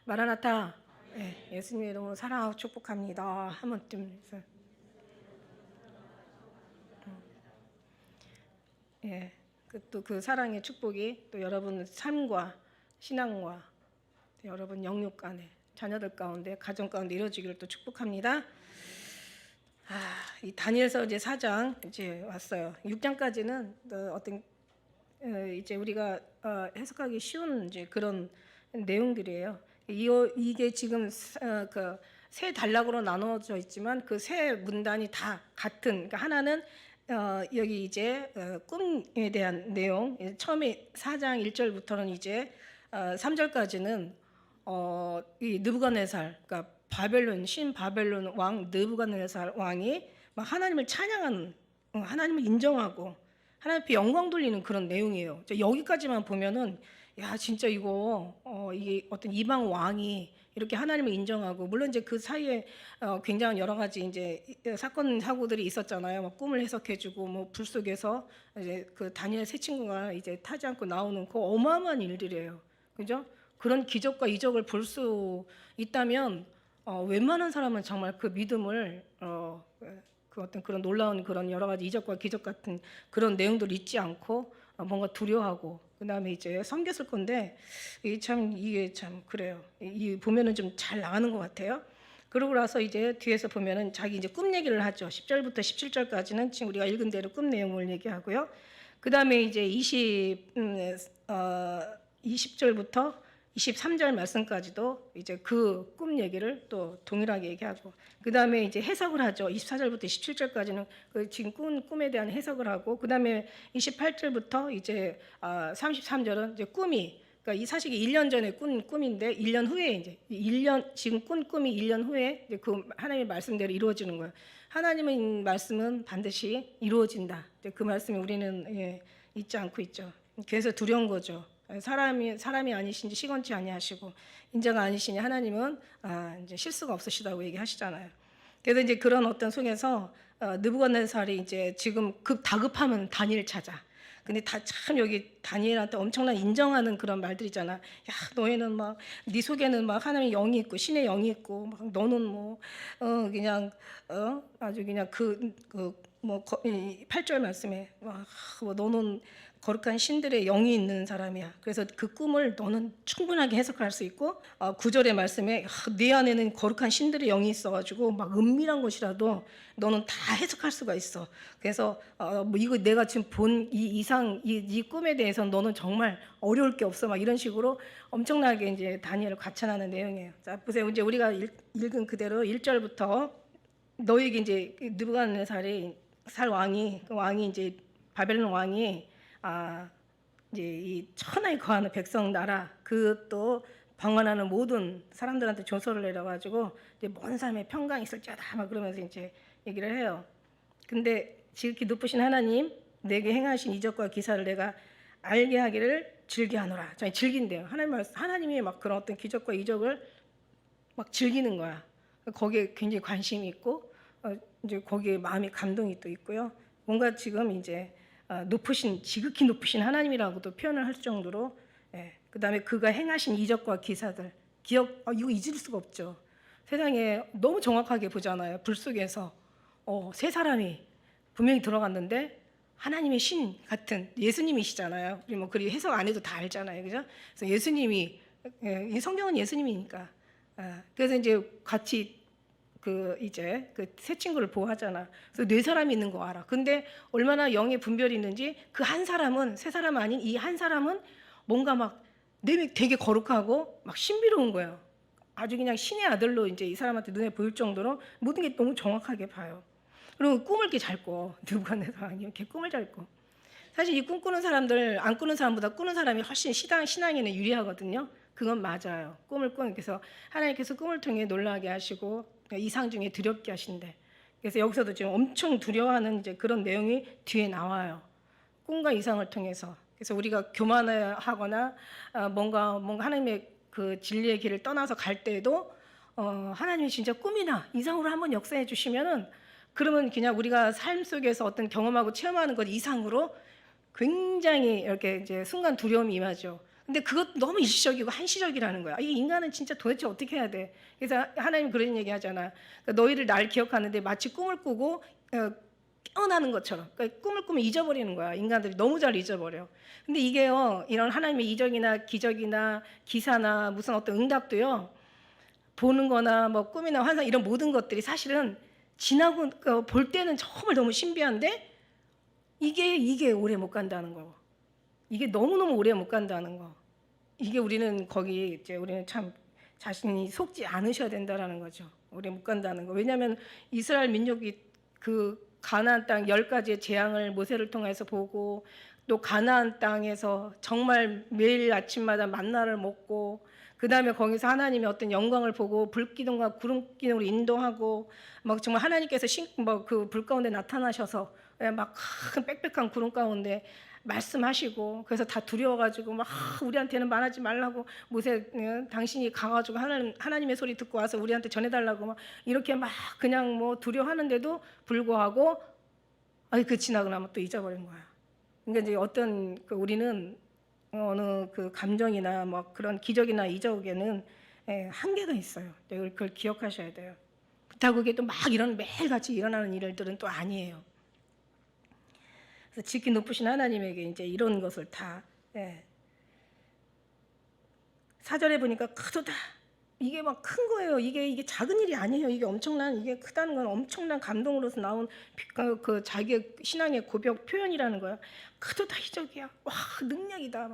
마라나타. 네, 예수님의 이름으로 사랑하고 축복합니다. 한번 좀 예, 또 그 사랑의 축복이 또 여러분 삶과 신앙과 여러분 영육 간에 자녀들 가운데 가정 가운데 이루어지기를 또 축복합니다. 이 다니엘서 이제 4장 이제 왔어요. 6장까지는 어떤 이제 우리가 해석하기 쉬운 이제 그런 내용들이에요. 이게 지금 그 세 단락으로 나눠져 있지만 그 세 문단이 다 같은. 그러니까 하나는 여기 이제 꿈에 대한 내용. 처음에 4장 1절부터는 이제 3절까지는 이 느부갓네살, 그러니까 바벨론 신 바벨론 왕 느부갓네살 왕이 막 하나님을 찬양하는, 하나님을 인정하고 하나님 앞에 영광 돌리는 그런 내용이에요. 여기까지만 보면은 야 진짜 이거 이게 어떤 이방 왕이 이렇게 하나님을 인정하고, 물론 이제 그 사이에 굉장한 여러 가지 이제 사건 사고들이 있었잖아요. 뭐 꿈을 해석해주고 뭐 불 속에서 이제 그 다니엘 세 친구가 이제 타지 않고 나오는 그 어마어마한 일들이에요. 그죠? 그런 기적과 이적을 볼 수 있다면 웬만한 사람은 정말 그 믿음을 그 어떤 그런 놀라운 그런 여러 가지 이적과 기적 같은 그런 내용들 잊지 않고 뭔가 두려워하고 그다음에 이제 섬겼을 건데 이게 참 그래요. 이 보면은 좀 잘 나가는 것 같아요. 그러고 나서 이제 뒤에서 보면은 자기 이제 꿈 얘기를 하죠. 10절부터 17절까지는 지금 우리가 읽은 대로 꿈 내용을 얘기하고요. 그다음에 이제 20절부터 23절 말씀까지도 이제 그 꿈 얘기를 또 동일하게 얘기하고, 그 다음에 이제 해석을 하죠. 24절부터 27절까지는 그 지금 꿈에 대한 해석을 하고, 그 다음에 28절부터 이제 33절은 이제 꿈이, 그러니까 이 사실이 1년 전에 꾼 꿈인데 1년 후에 이제 1년 지금 꾼 꿈이 1년 후에 이제 그 하나님의 말씀대로 이루어지는 거예요. 하나님의 말씀은 반드시 이루어진다. 그 말씀이 우리는 잊지 않고 있죠. 그래서 두려운 거죠. 사람이 아니신지 시건치 아니하시고 인자가 아니시니 하나님은 이제 실수가 없으시다고 얘기하시잖아요. 그래서 이제 그런 어떤 속에서 느부갓네살이 이제 지금 다급하면 다니엘 찾아. 근데 참 여기 다니엘한테 엄청난 인정하는 그런 말들이잖아. 야, 너희는 막 네 속에는 막 하나님의 영이 있고 신의 영이 있고 막 너는 뭐 그냥 아주 그냥 뭐 8절 말씀에 뭐 너는 거룩한 신들의 영이 있는 사람이야. 그래서 그 꿈을 너는 충분하게 해석할 수 있고 9절의 말씀에 네 안에는 거룩한 신들의 영이 있어가지고 막 은밀한 것이라도 너는 다 해석할 수가 있어. 그래서 뭐 이거 내가 지금 본 이 꿈에 대해서 너는 정말 어려울 게 없어. 막 이런 식으로 엄청나게 이제 다니엘을 과찬하는 내용이에요. 자 보세요. 이제 우리가 읽은 그대로 1절부터 너에게 이제 느부갓네살 왕이 이제 바벨론 왕이 이제 이 천하에 거하는 백성 나라 그것도 방관하는 모든 사람들한테 조서를 내려가지고 이제 먼 삶에 평강이 있을지어다 막 그러면서 이제 얘기를 해요. 근데 지극히 높으신 하나님 내게 행하신 이적과 기사를 내가 알게 하기를 즐겨하노라. 저희 즐긴대요. 하나님이 막 그런 어떤 기적과 이적을 막 즐기는 거야. 거기에 굉장히 관심이 있고 이제 거기에 마음이 감동이 또 있고요. 뭔가 지금 이제 지극히 높으신 하나님이라고도 표현을 할 정도로, 그다음에 그가 행하신 이적과 기사들 이거 잊을 수가 없죠. 세상에 너무 정확하게 보잖아요. 불 속에서 세 사람이 분명히 들어갔는데 하나님의 신 같은 예수님이시잖아요. 우리 뭐 그리 해석 안 해도 다 알잖아요, 그죠? 그래서 예수님이 이 성경은 예수님이니까. 그래서 이제 같이 이제 그 세 친구를 보호하잖아. 그래서 네 사람이 있는 거 알아. 근데 얼마나 영의 분별이 있는지 그 한 사람은 세 사람 아닌 이 한 사람은 뭔가 막 되게 거룩하고 막 신비로운 거예요. 아주 그냥 신의 아들로 이제 이 사람한테 눈에 보일 정도로 모든 게 너무 정확하게 봐요. 그리고 꿈을 이렇게 잘 꿔. 느부갓네살이 이렇게 꿈을 잘 꿔. 사실 이 꿈꾸는 사람들 안 꾸는 사람보다 꾸는 사람이 훨씬 신앙에는 유리하거든요. 그건 맞아요. 꿈을 꾸는, 그래서 하나님께서 꿈을 통해 놀라게 하시고 이상 중에 두렵게 하신대. 그래서 여기서도 지금 엄청 두려워하는 이제 그런 내용이 뒤에 나와요. 꿈과 이상을 통해서. 그래서 우리가 교만하거나 뭔가 하나님의 그 진리의 길을 떠나서 갈 때에도 하나님이 진짜 꿈이나 이상으로 한번 역사해 주시면은 그러면 그냥 우리가 삶 속에서 어떤 경험하고 체험하는 것 이상으로 굉장히 이렇게 이제 순간 두려움이 임하죠. 근데 그것 너무 일시적이고 한시적이라는 거야. 이 인간은 진짜 도대체 어떻게 해야 돼? 그래서 하나님 그런 얘기 하잖아. 그러니까 너희를 날 기억하는데 마치 꿈을 꾸고 깨어나는 것처럼. 그러니까 꿈을 꾸면 잊어버리는 거야. 인간들이 너무 잘 잊어버려. 근데 이게요, 이런 하나님의 이적이나 기적이나 기사나 무슨 어떤 응답도요, 보는 거나 뭐 꿈이나 환상 이런 모든 것들이 사실은 지나고 볼 때는 정말 너무 신비한데 이게 오래 못 간다는 거. 이게 너무너무 오래 못 간다는 거. 이게 우리는 거기 이제 우리는 참 자신이 속지 않으셔야 된다라는 거죠. 오래 못 간다는 거. 왜냐하면 이스라엘 민족이 그 가나안 땅 10가지의 재앙을 모세를 통해서 보고 또 가나안 땅에서 정말 매일 아침마다 만나를 먹고 그다음에 거기서 하나님의 어떤 영광을 보고 불기둥과 구름기둥으로 인도하고 막 정말 하나님께서 그 불 가운데 나타나셔서 막 큰 빽빽한 구름 가운데 말씀하시고 그래서 다 두려워가지고 막 우리한테는 말하지 말라고 모세 당신이 가가지고 하나님의 소리 듣고 와서 우리한테 전해달라고 막 이렇게 막 그냥 뭐 두려워하는데도 불구하고 그 지나고 나면 또 잊어버린 거야. 그러니까 이제 어떤 우리는 어느 그 감정이나 뭐 그런 기적이나 이적에는 한계가 있어요. 그걸 기억하셔야 돼요. 그렇다고 그게 또 막 매일같이 일어나는 일들은 또 아니에요. 그래서 지극히 높으신 하나님에게 이제 이런 것을 다 4절에 보니까 크도다. 이게 막 큰 거예요. 이게 작은 일이 아니에요. 이게 크다는 건 엄청난 감동으로서 나온 그 자기의 신앙의 고백 표현이라는 거야. 크도다 이적이야. 와 능력이다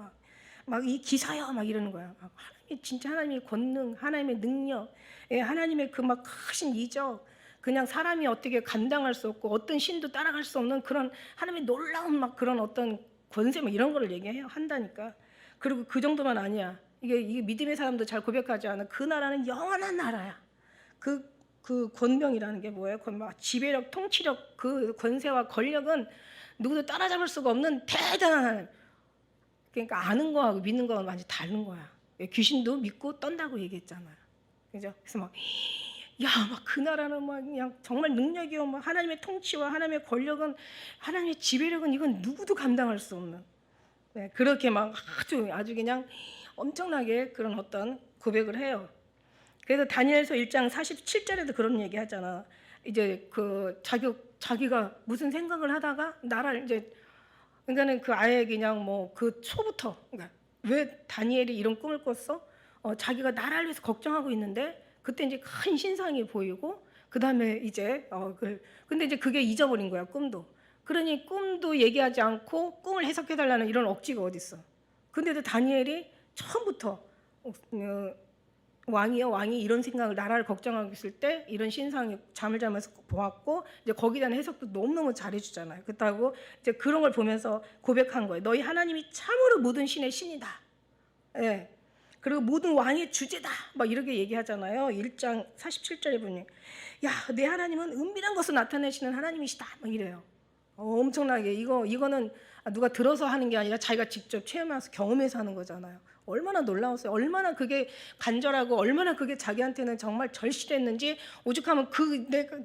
막 이 기사야 막 이러는 거야. 막 진짜 하나님의 권능, 하나님의 능력, 하나님의 그 막 크신 이적. 그냥 사람이 어떻게 감당할 수 없고 어떤 신도 따라갈 수 없는 그런 하나님의 놀라운 막 그런 어떤 권세 막 이런 거를 얘기해요. 한다니까. 그리고 그 정도만 아니야. 이게 믿음의 사람도 잘 고백하지 않아. 그 나라는 영원한 나라야. 그 권명이라는 게 뭐예요? 막 지배력, 통치력, 그 권세와 권력은 누구도 따라잡을 수가 없는 대단한 하나님. 그러니까 아는 거하고 믿는 거하고 완전히 다른 거야. 귀신도 믿고 떤다고 얘기했잖아요. 그죠? 그래서 막 그 나라는 막 그냥 정말 능력이요, 막 하나님의 통치와 하나님의 권력은 하나님의 지배력은 이건 누구도 감당할 수 없는. 그렇게 막 아주 그냥 엄청나게 그런 어떤 고백을 해요. 그래서 다니엘서 1장 47절에도 그런 얘기 하잖아. 이제 그 자기가 무슨 생각을 하다가 나라를 이제 그러니까는 그 아예 그냥 뭐 그 초부터 그러니까 왜 다니엘이 이런 꿈을 꿨어? 자기가 나라를 위해서 걱정하고 있는데 그때 이제 큰 신상이 보이고 그 다음에 이제 근데 이제 그게 잊어버린 거야 꿈도. 그러니 꿈도 얘기하지 않고 꿈을 해석해달라는 이런 억지가 어딨어. 근데도 다니엘이 처음부터 왕이 이런 생각을 나라를 걱정하고 있을 때 이런 신상이 잠을 자면서 보았고 이제 거기에 대한 해석도 너무너무 잘해주잖아요. 그렇다고 이제 그런 걸 보면서 고백한 거예요. 너희 하나님이 참으로 모든 신의 신이다. 예. 그리고 모든 왕의 주제다. 막 이렇게 얘기하잖아요. 1장 47절에 보니 내 하나님은 은밀한 것을 나타내시는 하나님이시다. 막 이래요. 엄청나게 이거는 누가 들어서 하는 게 아니라 자기가 직접 체험해서 경험해서 하는 거잖아요. 얼마나 놀라웠어요. 얼마나 그게 간절하고 얼마나 그게 자기한테는 정말 절실했는지 오죽하면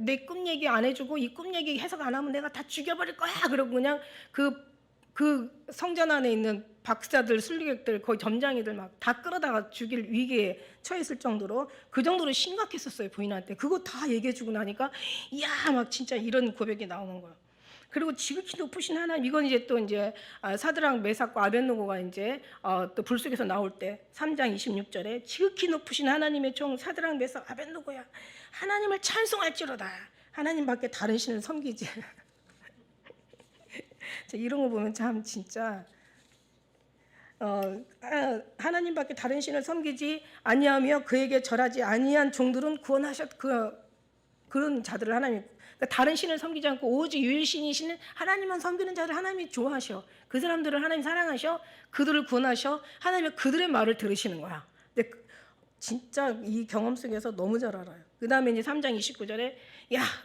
내 꿈 얘기 안 해주고 이 꿈 얘기 해석 안 하면 내가 다 죽여버릴 거야. 그러고 그냥 그 성전 안에 있는 박사들, 순리객들, 거의 점장이들 막 다 끌어다가 죽일 위기에 처했을 정도로 그 정도로 심각했었어요. 부인한테. 그거 다 얘기해주고 나니까 막 진짜 이런 고백이 나오는 거예요. 그리고 지극히 높으신 하나님, 이건 이제 또 이제 사드랑 메삭과 아벳느고가 이제 또 불 속에서 나올 때 3장 26절에 지극히 높으신 하나님의 종 사드랑 메삭 아벳느고야 하나님을 찬송할지로다. 하나님밖에 다른 신을 섬기지. 이런 거 보면 참 진짜 하나님밖에 다른 신을 섬기지 아니하며 그에게 절하지 아니한 종들은 구원하셨 그런 자들을 하나님 그러니까 다른 신을 섬기지 않고 오직 유일신이신 하나님만 섬기는 자를 하나님이 좋아하셔. 그 사람들을 하나님 사랑하셔. 그들을 구원하셔. 하나님이 그들의 말을 들으시는 거야. 근데 진짜 이 경험 속에서 너무 잘 알아요. 그 다음에 이제 3장 29절에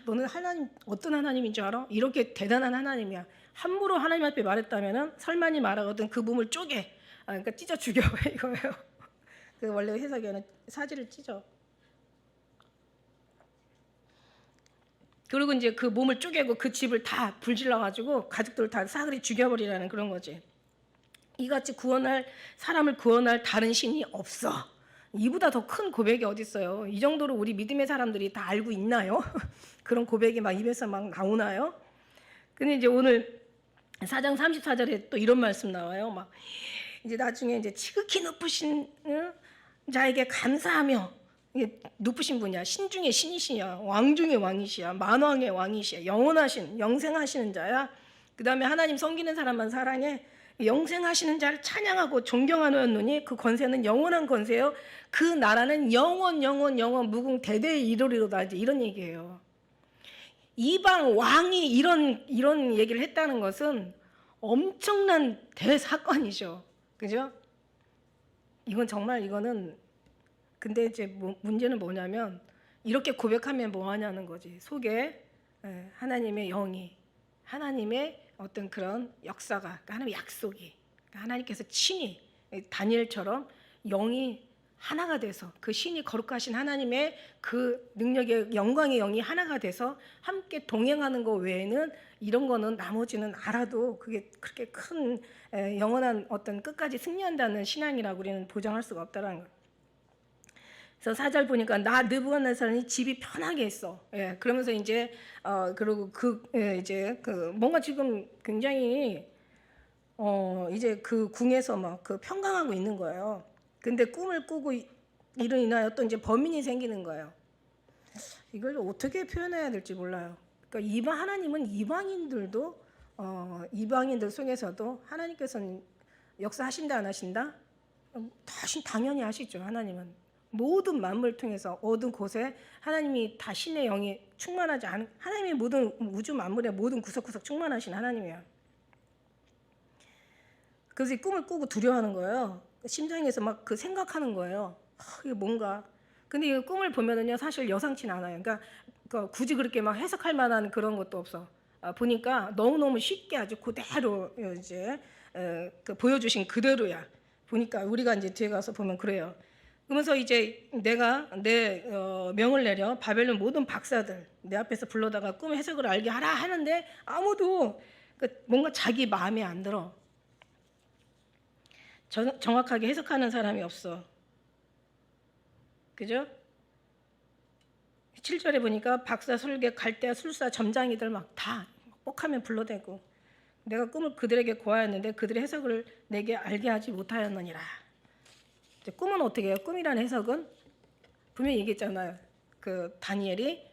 너는 하나님 어떤 하나님인 줄 알아? 이렇게 대단한 하나님이야. 함부로 하나님 앞에 말했다면은 설만이 말하거든 그 몸을 쪼개. 그러니까 찢어 죽여 이거예요. 그 원래 해석에는 사지를 찢어. 그리고 이제 그 몸을 쪼개고 그 집을 다 불질러 가지고 가족들 다 사그리 죽여버리라는 그런 거지. 이같이 구원할 사람을 구원할 다른 신이 없어. 이보다 더 큰 고백이 어디 있어요? 이 정도로 우리 믿음의 사람들이 다 알고 있나요? 그런 고백이 막 입에서 막 나오나요? 근데 이제 오늘 4장 34절에 또 이런 말씀 나와요. 막 이제 나중에 이제 지극히 높으신 자에게 감사하며, 이게 높으신 분이야. 신 중에 신이시야. 왕 중에 왕이시야. 만왕의 왕이시야. 영원하신 영생하시는 자야. 그다음에 하나님 섬기는 사람만 사랑해. 영생하시는 자를 찬양하고 존경하노니 그 권세는 영원한 권세요. 그 나라는 영원 무궁 대대에 이르리로다. 이제 이런 얘기예요. 이방 왕이 이런 얘기를 했다는 것은 엄청난 대사건이죠. 그죠? 이거는 근데 이제 문제는 뭐냐면 이렇게 고백하면 뭐 하냐는 거지. 속에 하나님의 영이, 하나님의 어떤 그런 역사가, 그러니까 하나님의 약속이, 그러니까 하나님께서 친히 다니엘처럼 영이 하나가 돼서 그 신이 거룩하신 하나님의 그 능력의 영광의 영이 하나가 돼서 함께 동행하는 것 외에는 이런 거는 나머지는 알아도 그게 그렇게 큰 영원한 어떤 끝까지 승리한다는 신앙이라고 우리는 보장할 수가 없다라는 거예요. 그래서 4절 보니까 나 느부갓네살이 집이 편하게 있어. 예, 그러면서 이제 그리고 이제 뭔가 지금 굉장히 이제 그 궁에서 막 그 평강하고 있는 거예요. 근데 꿈을 꾸고 이로 인하여 또 이제 범인이 생기는 거예요. 이걸 어떻게 표현해야 될지 몰라요. 그러니까 하나님은 이방인들도 이방인들 속에서도 하나님께서는 역사하신다 안 하신다? 당연히 하시죠. 하나님은 모든 만물을 통해서 어떤 곳에 하나님이 다 신의 영이 충만하지 않은, 하나님이 모든 우주 만물의 모든 구석구석 충만하신 하나님이에요. 그래서 이 꿈을 꾸고 두려워하는 거예요. 심장에서 막 그 생각하는 거예요. 이게 뭔가. 근데 이 꿈을 보면은요, 사실 여상치는 않아요. 그러니까 굳이 그렇게 막 해석할 만한 그런 것도 없어. 보니까 너무너무 쉽게 아주 그대로 이제 보여주신 그대로야. 보니까 우리가 이제 뒤에 가서 보면 그래요. 그러면서 이제 내가 내 명을 내려 바벨론 모든 박사들 내 앞에서 불러다가 꿈 해석을 알게 하라 하는데 아무도 뭔가 자기 마음에 안 들어. 정확하게 해석하는 사람이 없어. 그죠? 7절에 보니까 박사, 설계, 갈대아, 술사, 점장이들 막 다 뻑하면 불러대고 내가 꿈을 그들에게 고하였는데 그들의 해석을 내게 알게 하지 못하였느니라. 꿈은 어떻게 해요? 꿈이라는 해석은 분명히 얘기했잖아요. 그 다니엘이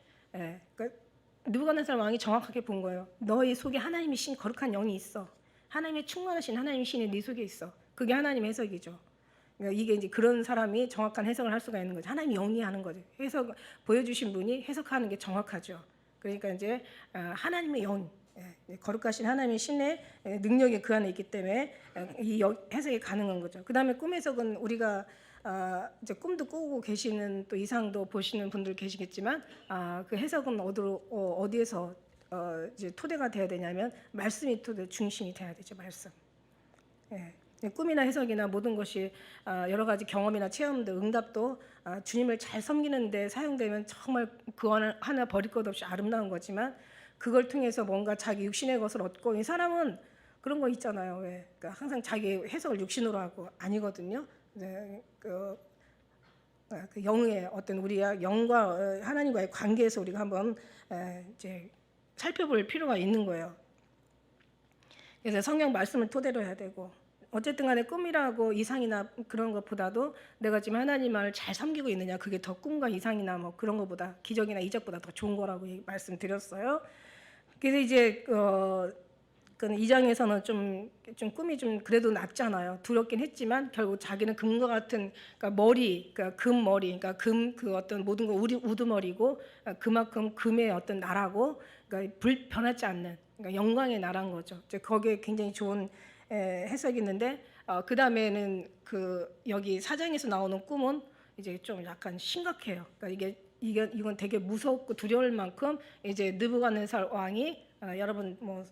느부갓네살 왕이 정확하게 본 거예요. 너희 속에 하나님의 신 거룩한 영이 있어. 하나님의 충만하신 하나님의 신이 네 속에 있어. 그게 하나님의 해석이죠. 그러니까 이게 이제 그런 사람이 정확한 해석을 할 수가 있는 거죠. 하나님 영이 하는 거죠. 해석 보여주신 분이 해석하는 게 정확하죠. 그러니까 이제 하나님의 영, 거룩하신 하나님의 신의 능력이 그 안에 있기 때문에 이 해석이 가능한 거죠. 그 다음에 꿈 해석은 우리가 이제 꿈도 꾸고 계시는 또 이상도 보시는 분들 계시겠지만 그 해석은 어디에서 이제 토대가 돼야 되냐면 말씀이 토대 중심이 돼야 되죠. 말씀. 예. 꿈이나 해석이나 모든 것이 여러 가지 경험이나 체험도 응답도 주님을 잘 섬기는데 사용되면 정말 그 하나 버릴 것 없이 아름다운 거지만 그걸 통해서 뭔가 자기 육신의 것을 얻고 이 사람은 그런 거 있잖아요. 왜? 그러니까 항상 자기 해석을 육신으로 하고 아니거든요. 그 영의 어떤 우리가 영과 하나님과의 관계에서 우리가 한번 이제 살펴볼 필요가 있는 거예요. 그래서 성경 말씀을 토대로 해야 되고 어쨌든 간에 꿈이라고 이상이나 그런 것보다도 내가 지금 하나님 말을 잘 섬기고 있느냐 그게 더 꿈과 이상이나 뭐 그런 것보다 기적이나 이적보다 더 좋은 거라고 말씀드렸어요. 그래서 이제 그 2장에서는 좀 꿈이 좀 그래도 낫잖아요. 두렵긴 했지만 결국 자기는 금과 같은 그러니까 머리, 그러니까 금 머리, 그러니까 금 그 어떤 모든 거 우두머리고 그만큼 금의 어떤 나라고 그러니까 변하지 않는 그러니까 영광의 나라인 거죠. 이제 거기에 굉장히 좋은 해석이 있는데 그 다음에는 여기 4장에서 나오는 꿈은 이제 좀 약간 심각해요. 그러니까 이건 되게 무섭고 두려울 만큼 이제 느부갓네살 왕이 여러분 뭐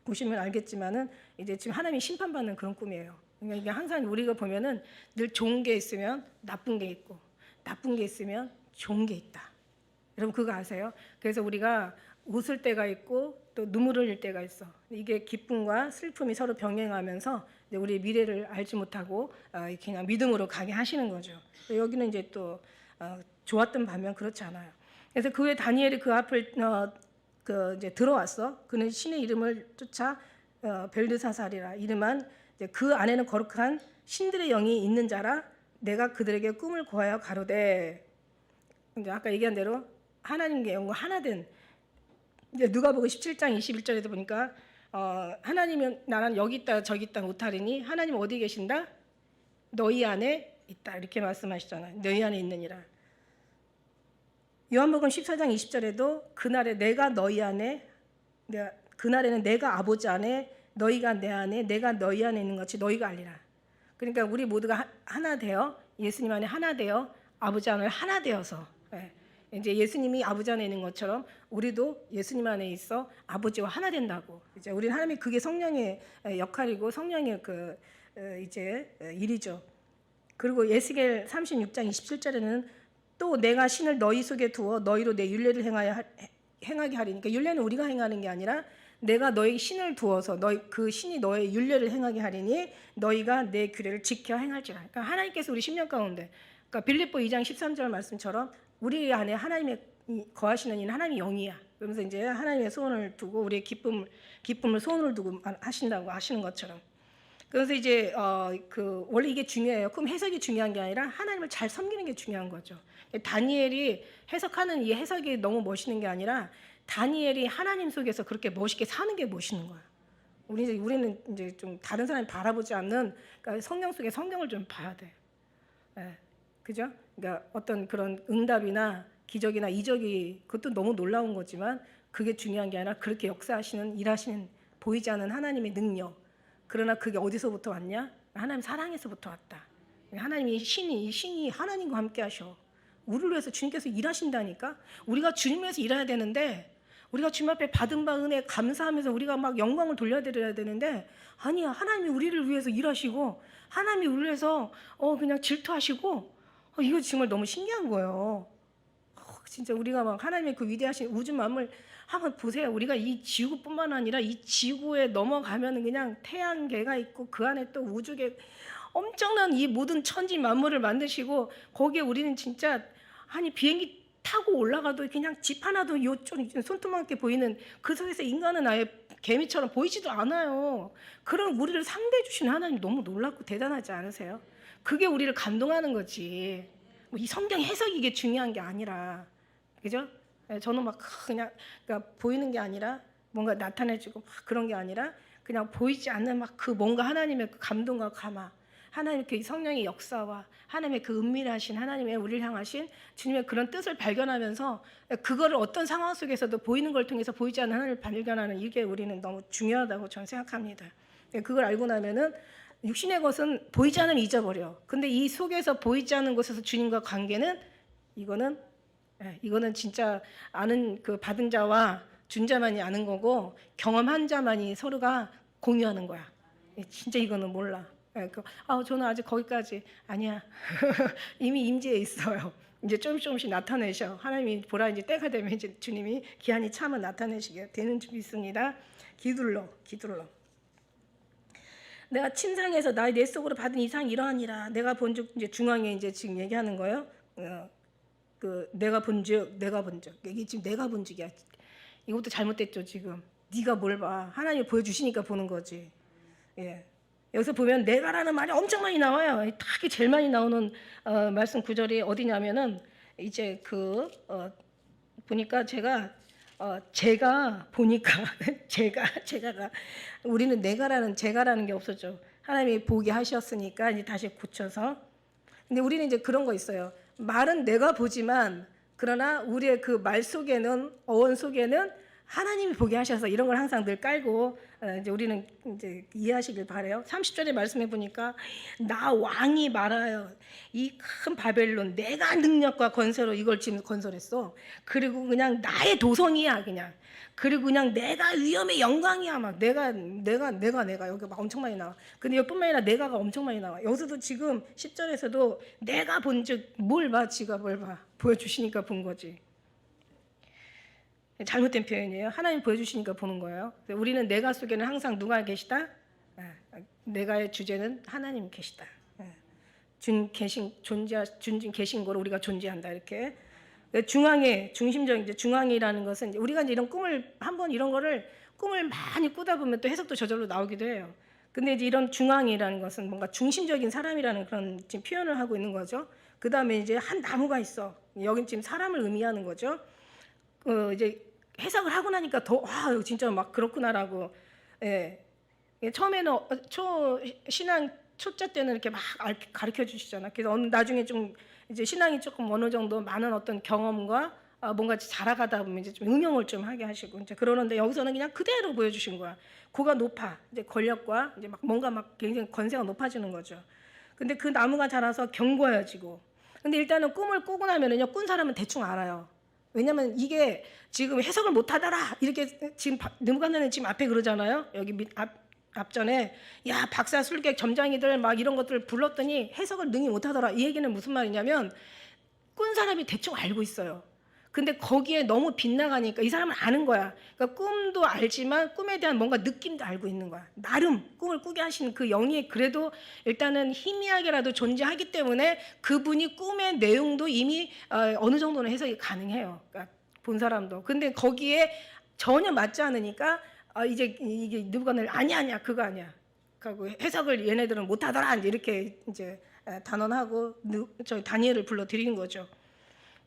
보시면 알겠지만은 이제 지금 하나님이 심판받는 그런 꿈이에요. 그러니까 이게 항상 우리가 보면은 늘 좋은 게 있으면 나쁜 게 있고 나쁜 게 있으면 좋은 게 있다. 여러분 그거 아세요? 그래서 우리가 웃을 때가 있고 또 눈물을 흘릴 때가 있어. 이게 기쁨과 슬픔이 서로 병행하면서 이제 우리의 미래를 알지 못하고 그냥 믿음으로 가게 하시는 거죠. 여기는 이제 또 좋았던 반면 그렇지 않아요. 그래서 그 후에 다니엘이 그 앞을 그 이제 들어왔어. 그는 신의 이름을 쫓아 벨드사살이라 이름한 이제 그 안에는 거룩한 신들의 영이 있는 자라 내가 그들에게 꿈을 고하여 가로되 이제 아까 얘기한 대로 하나님의 영과 하나 된 이제 누가복음 17장 21절에도 보니까 하나님은 나는 여기 있다 저기 있다 못하리니 하나님 어디 계신다? 너희 안에 있다 이렇게 말씀하시잖아요. 너희 안에 있느니라. 요한복음 14장 20절에도 그날에 내가 너희 안에 그날에는 내가 아버지 안에 너희가 내 안에 내가 너희 안에 있는 것이 너희가 알리라. 그러니까 우리 모두가 하나 되어 예수님 안에 하나 되어 아버지 안에 하나 되어서 이제 예수님이 아버지 안에 있는 것처럼 우리도 예수님 안에 있어 아버지와 하나 된다고. 이제 우리는 하나님이 그게 성령의 역할이고 성령의 그 이제 일이죠. 그리고 예스겔 36장 27절에는 또 내가 신을 너희 속에 두어 너희로 내 율례를 행하게 하리니까 율례는 우리가 행하는 게 아니라 내가 너희 신을 두어서 너희 그 신이 너의 율례를 행하게 하리니 너희가 내 규례를 지켜 행할지라. 그러니까 하나님께서 우리 심령 가운데 그러니까 빌립보 2장 13절 말씀처럼 우리 안에 하나님의 거하시는 이는 하나님의 영이야. 그러면서 이제 하나님의 소원을 두고 우리의 기쁨을 소원을 두고 하신다고 하시는 것처럼. 그래서 이제 그 원래 이게 중요해요. 그럼 해석이 중요한 게 아니라 하나님을 잘 섬기는 게 중요한 거죠. 다니엘이 해석하는 이 해석이 너무 멋있는 게 아니라 다니엘이 하나님 속에서 그렇게 멋있게 사는 게 멋있는 거야. 우리는 이제 좀 다른 사람이 바라보지 않는 그러니까 성경 속에 성경을 좀 봐야 돼. 그죠? 그러니까 어떤 그런 응답이나 기적이나 이적이 그것도 너무 놀라운 거지만 그게 중요한 게 아니라 그렇게 역사하시는 일하시는 보이지 않는 하나님의 능력. 그러나 그게 어디서부터 왔냐? 하나님 사랑에서부터 왔다. 하나님이 신이 하나님과 함께 하셔. 우리를 위해서 주님께서 일하신다니까. 우리가 주님 위해서 일해야 되는데 우리가 주님 앞에 받은 바 은혜 감사하면서 우리가 막 영광을 돌려드려야 되는데 아니야. 하나님이 우리를 위해서 일하시고 하나님이 우리를 위해서 그냥 질투하시고 이거 정말 너무 신기한 거예요. 진짜 우리가 막 하나님의 그 위대하신 우주 만물 한번 보세요. 우리가 이 지구뿐만 아니라 이 지구에 넘어가면 그냥 태양계가 있고 그 안에 또 우주계 엄청난 이 모든 천지 만물을 만드시고 거기에 우리는 진짜 아니 비행기 타고 올라가도 그냥 집 하나도 요좀 손톱만하게 보이는 그 속에서 인간은 아예 개미처럼 보이지도 않아요. 그런 우리를 상대해 주신 하나님 너무 놀랍고 대단하지 않으세요? 그게 우리를 감동하는 거지. 이 성경 해석이 이게 중요한 게 아니라, 그죠? 저는 막 그냥 그러니까 보이는 게 아니라 뭔가 나타내주고 막 그런 게 아니라 그냥 보이지 않는 막 그 뭔가 하나님의 그 감동과 감화, 하나님의 그 성령의 역사와 하나님의 그 은밀하신 하나님의 우리를 향하신 주님의 그런 뜻을 발견하면서 그거를 어떤 상황 속에서도 보이는 걸 통해서 보이지 않는 하나님을 발견하는 이게 우리는 너무 중요하다고 저는 생각합니다. 그걸 알고 나면은 육신의 것은 보이지 않으면 잊어버려. 근데 이 속에서 보이지 않는 곳에서 주님과 관계는 이거는 진짜 아는 그 받은 자와 준 자만이 아는 거고 경험한 자만이 서로가 공유하는 거야. 진짜 이거는 몰라. 저는 아직 거기까지 아니야. 이미 임재해 있어요. 이제 조금씩 나타내셔. 하나님이 보라 이제 때가 되면 이제 주님이 기한이 차면 나타내시게 되는 줄 믿습니다. 기둘러. 내가 침상에서 내 속으로 받은 이상 이러하니라. 내가 본즉 이제 중앙에 이제 지금 얘기하는 거예요. 내가 본즉 이게 지금 내가 본즉이야. 이것도 잘못됐죠 지금. 네가 뭘 봐? 하나님이 보여주시니까 보는 거지. 예. 여기서 보면 내가라는 말이 엄청 많이 나와요. 딱히 제일 많이 나오는 말씀 구절이 어디냐면은 이제 보니까 제가 보니까 제가가 우리는 제가라는 게 없었죠. 하나님이 보게 하셨으니까 이제 다시 고쳐서. 근데 우리는 이제 그런 거 있어요. 말은 내가 보지만 그러나 우리의 그 말 속에는 어원 속에는 하나님이 보게 하셔서 이런 걸 항상 늘 깔고 이제 우리는 이제 이해하시길 바래요. 30절에 말씀해 보니까 나 왕이 말하여 이 큰 바벨론 내가 능력과 건설로 이걸 지금 건설했어. 그리고 그냥 나의 도성이야 그냥. 그리고 그냥 내가 위엄의 영광이야 막 내가 여기 막 엄청 많이 나와. 근데 여기뿐만 아니라 내가가 엄청 많이 나와. 여기서도 지금 10절에서도 내가 본즉 뭘 봐 지가 뭘 봐 보여주시니까 본 거지. 잘못된 표현이에요. 하나님 보여주시니까 보는 거예요. 우리는 내가 속에는 항상 누가 계시다? 내가의 주제는 하나님 계시다. 준진 계신 거로 우리가 존재한다. 이렇게 중앙에 중심적인 이제 중앙이라는 것은 우리가 이제 이런 꿈을 한번 이런 거를 꿈을 많이 꾸다 보면 또 해석도 저절로 나오기도 해요. 근데 이제 이런 중앙이라는 것은 뭔가 중심적인 사람이라는 그런 지금 표현을 하고 있는 거죠. 그 다음에 이제 한 나무가 있어. 여긴 지금 사람을 의미하는 거죠. 이제 해석을 하고 나니까 더 진짜 막 그렇구나라고. 예. 처음에는 신앙 초짜 때는 이렇게 막 가르쳐 주시잖아. 그래서 나중에 좀 이제 신앙이 조금 어느 정도 많은 어떤 경험과 뭔가 자라가다 보면 이제 좀 응용을 좀 하게 하시고 이제 그러는데 여기서는 그냥 그대로 보여주신 거야. 고가 높아. 이제 권력과 이제 막 뭔가 막 굉장히 권세가 높아지는 거죠. 근데 그 나무가 자라서 견고해지고. 근데 일단은 꿈을 꾸고 나면은요, 꾼 사람은 대충 알아요. 왜냐면 이게 지금 해석을 못 하더라. 이렇게 지금 느부갓네살은 지금 앞에 그러잖아요. 여기 앞전에 야 박사술객 점장이들 막 이런 것들을 불렀더니 해석을 능히 못하더라. 이 얘기는 무슨 말이냐면 꾼 사람이 대충 알고 있어요. 근데 거기에 너무 빗나가니까 이 사람은 아는 거야. 그러니까 꿈도 알지만 꿈에 대한 뭔가 느낌도 알고 있는 거야. 나름 꿈을 꾸게 하신 그 영이 그래도 일단은 희미하게라도 존재하기 때문에 그분이 꿈의 내용도 이미 어느 정도는 해석이 가능해요. 그러니까 본 사람도. 근데 거기에 전혀 맞지 않으니까 이제 이게 느부갓네살 아니야 그거 아니야. 그리고 해석을 얘네들은 못하더라 이렇게 이제 단언하고 저희 다니엘을 불러 드리는 거죠.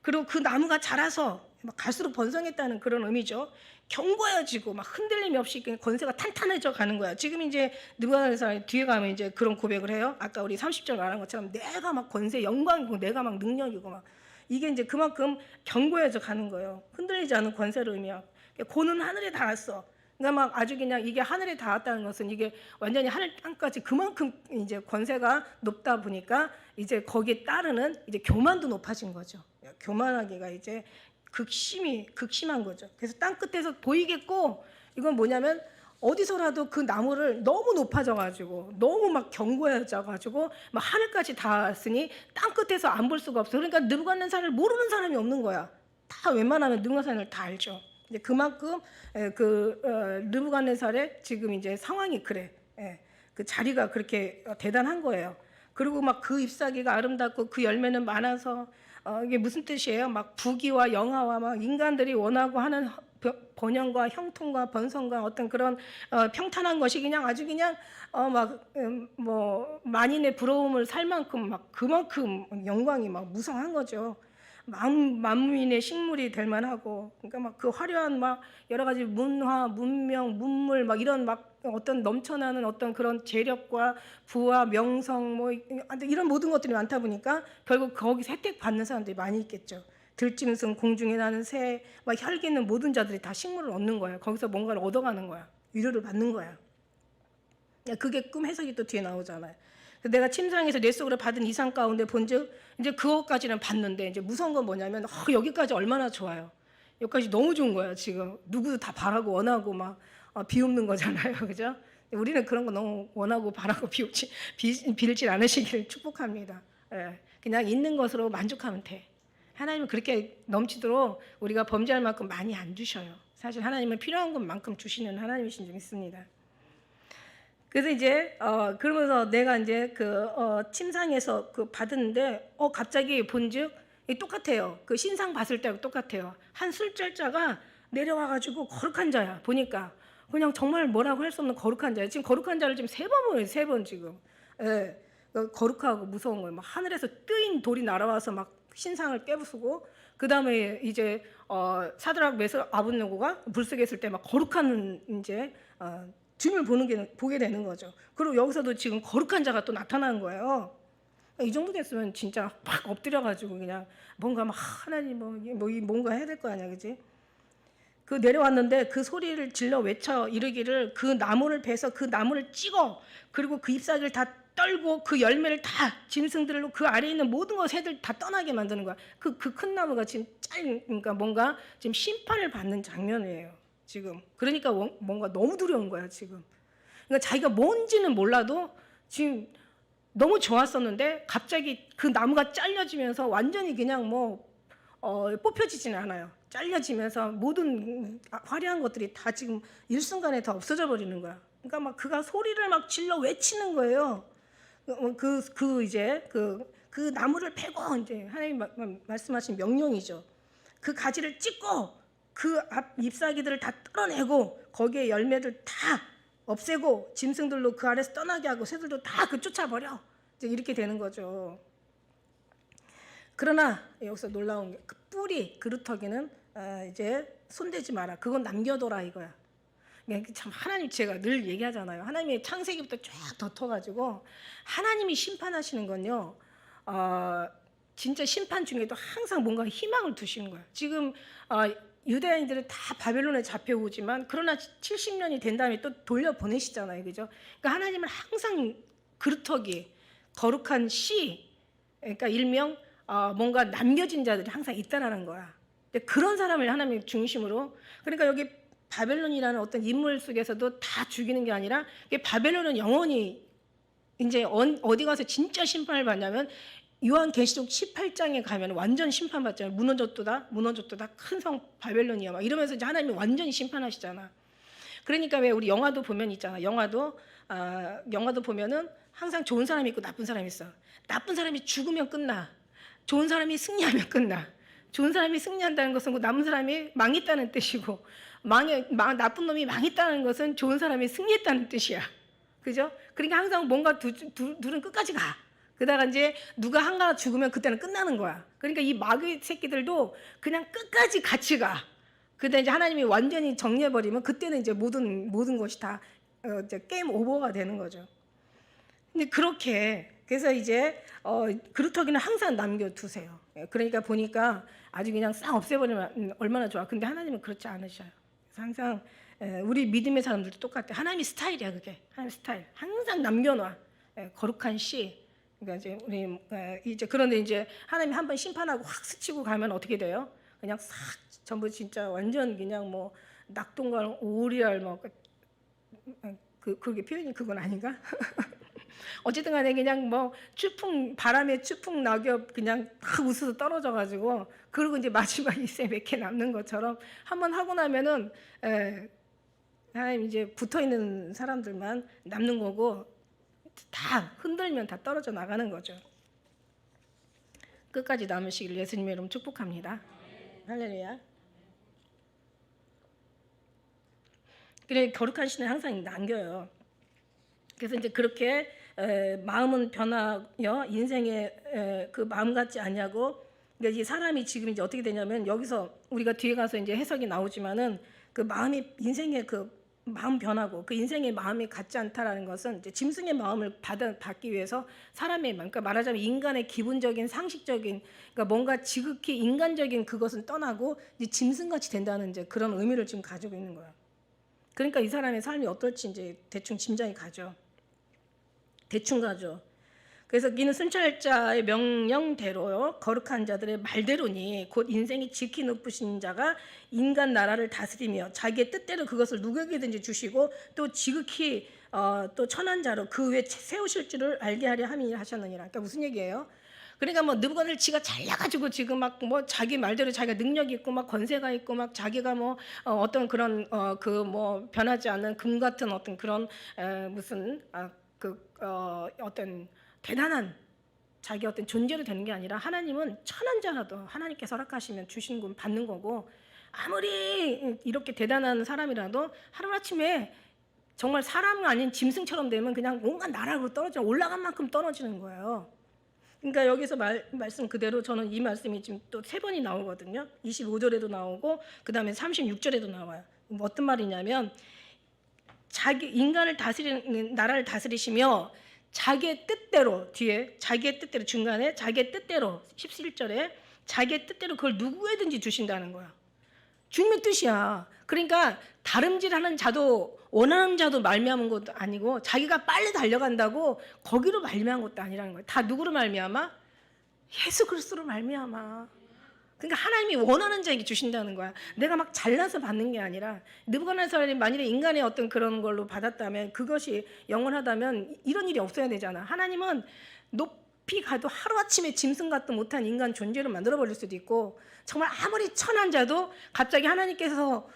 그리고 그 나무가 자라서 막 갈수록 번성했다는 그런 의미죠. 견고해지고 막 흔들림이 없이 권세가 탄탄해져 가는 거야. 지금 이제 느부갓네살 뒤에 가면 이제 그런 고백을 해요. 아까 우리 30절 말한 것처럼 내가 막 권세 영광이고 내가 막 능력이고 막 이게 이제 그만큼 견고해져 가는 거예요. 흔들리지 않은 권세를 의미하고 고는 하늘에 닿았어. 그러니까 막 아주 그냥 이게 하늘에 닿았다는 것은 이게 완전히 하늘 땅까지 그만큼 이제 권세가 높다 보니까 이제 거기에 따르는 이제 교만도 높아진 거죠. 교만하기가 이제 극심한 거죠. 그래서 땅 끝에서 보이겠고 이건 뭐냐면 어디서라도 그 나무를 너무 높아져가지고 너무 막 견고해져가지고 막 하늘까지 닿았으니 땅 끝에서 안 볼 수가 없어. 그러니까 느부갓네살을 모르는 사람이 없는 거야. 다 웬만하면 느부갓네살을 다 알죠. 이제 그만큼 느부갓네살의 지금 이제 상황이 그래. 그 자리가 그렇게 대단한 거예요. 그리고 막 그 잎사귀가 아름답고 그 열매는 많아서 이게 무슨 뜻이에요? 막 부귀와 영화와 막 인간들이 원하고 하는 번영과 형통과 번성과 어떤 그런 평탄한 것이 그냥 아주 그냥 뭐 만인의 부러움을 살 만큼 막 그만큼 영광이 막 무성한 거죠. 만민의 식물이 될 만하고 그러니까 막 그 화려한 막 여러 가지 문화, 문명, 문물 막 이런 막 어떤 넘쳐나는 어떤 그런 재력과 부와 명성 뭐 이런 모든 것들이 많다 보니까 결국 거기서 혜택 받는 사람들이 많이 있겠죠. 들짐승, 공중에 나는 새, 막 혈기 있는 모든 자들이 다 식물을 얻는 거예요. 거기서 뭔가를 얻어가는 거야. 위로를 받는 거야. 그게 꿈 해석이 또 뒤에 나오잖아요. 내가 침상에서 내 속으로 받은 이상 가운데 본즉 이제 그것까지는 봤는데 이제 무서운 건 뭐냐면 여기까지 얼마나 좋아요. 여기까지 너무 좋은 거야. 지금 누구도 다 바라고 원하고 막 비웃는 거잖아요. 그죠? 우리는 그런 거 너무 원하고 바라고 빌질 않으시기를 축복합니다. 그냥 있는 것으로 만족하면 돼. 하나님은 그렇게 넘치도록 우리가 범죄할 만큼 많이 안 주셔요. 사실 하나님은 필요한 것만큼 주시는 하나님이신 줄 믿습니다. 그래서 이제 그러면서 내가 이제 침상에서 받았는데 갑자기 본즉 똑같아요. 그 신상 봤을 때하고 똑같아요. 한 술절자가 내려와가지고 거룩한 자야. 보니까 그냥 정말 뭐라고 할 수 없는 거룩한 자야. 지금 거룩한 자를 지금 3번 보여요. 3번 지금. 거룩하고 무서운 거예요. 막 하늘에서 뜨인 돌이 날아와서 막 신상을 깨부수고 그 다음에 이제 사드락 메삭 아벳네고가 불속에 있을 때 막 거룩한 이제 주님을 보게 되는 거죠. 그리고 여기서도 지금 거룩한 자가 또 나타나는 거예요. 이 정도 됐으면 진짜 막 엎드려가지고 그냥 뭔가 막 하나님 뭔가 해야 될 거 아니야, 그지? 그 내려왔는데 그 소리를 질러 외쳐 이르기를 그 나무를 베서 그 나무를 찍어 그리고 그 잎사귀를 다 떨고 그 열매를 다 짐승들로 그 아래에 있는 모든 것 새들 다 떠나게 만드는 거야. 그 큰 나무가 지금 그러니까 뭔가 지금 심판을 받는 장면이에요. 지금 그러니까 뭔가 너무 두려운 거야 지금. 그러니까 자기가 뭔지는 몰라도 지금 너무 좋았었는데 갑자기 그 나무가 잘려지면서 완전히 그냥 뽑혀지진 않아요. 잘려지면서 모든 화려한 것들이 다 지금 일순간에 다 없어져 버리는 거야. 그러니까 막 그가 소리를 막 질러 외치는 거예요. 그 나무를 패고, 이제 하나님 말씀하신 명령이죠. 그 가지를 찢고 그 앞 잎사귀들을 다 뜯어내고 거기에 열매들 다 없애고 짐승들로 그 아래서 떠나게 하고 새들도 다 그 쫓아버려. 이제 이렇게 되는 거죠. 그러나 여기서 놀라운 게 그 뿌리 그루터기는 이제 손대지 마라. 그건 남겨둬라 이거야. 참 하나님, 제가 늘 얘기하잖아요. 하나님의 창세기부터 쫙 덮어가지고 하나님이 심판하시는 건요. 진짜 심판 중에도 항상 뭔가 희망을 두시는 거야. 지금 유대인들은 다 바벨론에 잡혀오지만 그러나 70년이 된 다음에 또 돌려보내시잖아요. 그죠? 그러니까 하나님은 항상 그루터기, 거룩한 씨, 그러니까 일명 뭔가 남겨진 자들이 항상 있다라는 거야. 근데 그런 사람을 하나님 중심으로, 그러니까 여기 바벨론이라는 어떤 인물 속에서도 다 죽이는 게 아니라 바벨론은 영원히 이제 어디 가서 진짜 심판을 받냐면 요한계시록 18장에 가면 완전 심판받잖아요. 무너졌도다 큰 성 바벨론이야 막 이러면서 이제 하나님이 완전히 심판하시잖아. 그러니까 왜 우리 영화도 보면 있잖아. 영화도 보면은 항상 좋은 사람이 있고 나쁜 사람이 있어. 나쁜 사람이 죽으면 끝나. 좋은 사람이 승리하면 끝나. 좋은 사람이 승리한다는 것은 나쁜 사람이 망했다는 뜻이고, 나쁜 놈이 망했다는 것은 좋은 사람이 승리했다는 뜻이야. 그죠? 그러니까 항상 뭔가 둘은 끝까지 가. 그러다가 이제 누가 한가 죽으면 그때는 끝나는 거야. 그러니까 이 마귀 새끼들도 그냥 끝까지 같이 가. 그때 이제 하나님이 완전히 정리해버리면 그때는 이제 모든 것이 다 이제 게임 오버가 되는 거죠. 근데 그래서 이제 그루터기는 항상 남겨두세요. 그러니까 보니까 아주 그냥 싹 없애버리면 얼마나 좋아. 근데 하나님은 그렇지 않으셔요. 그래서 항상 우리 믿음의 사람들도 똑같아. 하나님의 스타일이야 그게. 하나님 스타일. 항상 남겨놔. 거룩한 씨. 그러니까 이제 그런데 이제 하나님이 한번 심판하고 확 스치고 가면 어떻게 돼요? 그냥 싹 전부 진짜 완전 그냥 뭐 낙동강 오리알 뭐 그게 표현이 그건 아닌가? 어쨌든 간에 그냥 뭐 바람에 추풍 낙엽 그냥 탁 웃어서 떨어져 가지고, 그리고 이제 마지막 이세 몇 개 남는 것처럼 한번 하고 나면은 하나님 이제 붙어 있는 사람들만 남는 거고 다 흔들면 다 떨어져 나가는 거죠. 끝까지 남으시길 예수님의 이름 축복합니다. 할렐루야. 그래 거룩한 신은 항상 남겨요. 그래서 이제 그렇게 마음은 변하여 인생의 그 마음 같지 않냐고. 그러니까 이 사람이 지금 이제 어떻게 되냐면, 여기서 우리가 뒤에 가서 이제 해석이 나오지만은 그 마음이 인생의 그 마음 변하고 그 인생의 마음이 같지 않다라는 것은 이제 짐승의 마음을 받기 위해서 사람의 마음, 그러니까 말하자면 인간의 기본적인 상식적인, 그러니까 뭔가 지극히 인간적인 그것은 떠나고 이제 짐승같이 된다는 이제 그런 의미를 지금 가지고 있는 거예요. 그러니까 이 사람의 삶이 어떨지 이제 대충 짐작이 가죠. 대충 가죠. 그래서 이는 순찰자의 명령대로 거룩한 자들의 말대로니 곧 인생이 지키 높으신 자가 인간 나라를 다스리며 자기의 뜻대로 그것을 누구에게든지 주시고 또 지극히 또 천한 자로 그 위에 세우실 줄을 알게 하려 함이라 하셨느니라. 그러니까 무슨 얘기예요? 그러니까 뭐 느부갓네살 지가 잘나가지고 지금 막 뭐 자기 말대로 자기가 능력이 있고 막 권세가 있고 막 자기가 뭐 어떤 그런 그 뭐 변하지 않는 금 같은 어떤 그런 무슨 어떤 대단한 자기 어떤 존재로 되는 게 아니라, 하나님은 천한 자라도 하나님께서 허락하시면 주시는 건 받는 거고, 아무리 이렇게 대단한 사람이라도 하루아침에 정말 사람 아닌 짐승처럼 되면 그냥 온갖 나락으로 올라간 만큼 떨어지는 거예요. 그러니까 여기서 말씀 그대로 저는 이 말씀이 지금 또 3번이 나오거든요. 25절에도 나오고 그 다음에 36절에도 나와요. 어떤 말이냐면, 인간을 다스리는 나라를 다스리시며 자기의 뜻대로, 뒤에 자기의 뜻대로, 중간에 자기의 뜻대로 17절에 자기의 뜻대로 그걸 누구에든지 주신다는 거야. 주님의 뜻이야. 그러니까 다름질하는 자도 원하는 자도 말미암은 것도 아니고, 자기가 빨리 달려간다고 거기로 말미암은 것도 아니라는 거야. 다 누구로 말미암아? 예수 그리스도로 말미암아. 그러니까 하나님이 원하는 자에게 주신다는 거야. 내가 막 잘나서 받는 게 아니라, 느부갓네살이 만일에 인간의 어떤 그런 걸로 받았다면, 그것이 영원하다면 이런 일이 없어야 되잖아. 하나님은 높이 깊이 가도 하루아침에 짐승 같도 못한 인간 존재를 만들어버릴 수도 있고, 정말 아무리 천한 자도 갑자기 하나님께서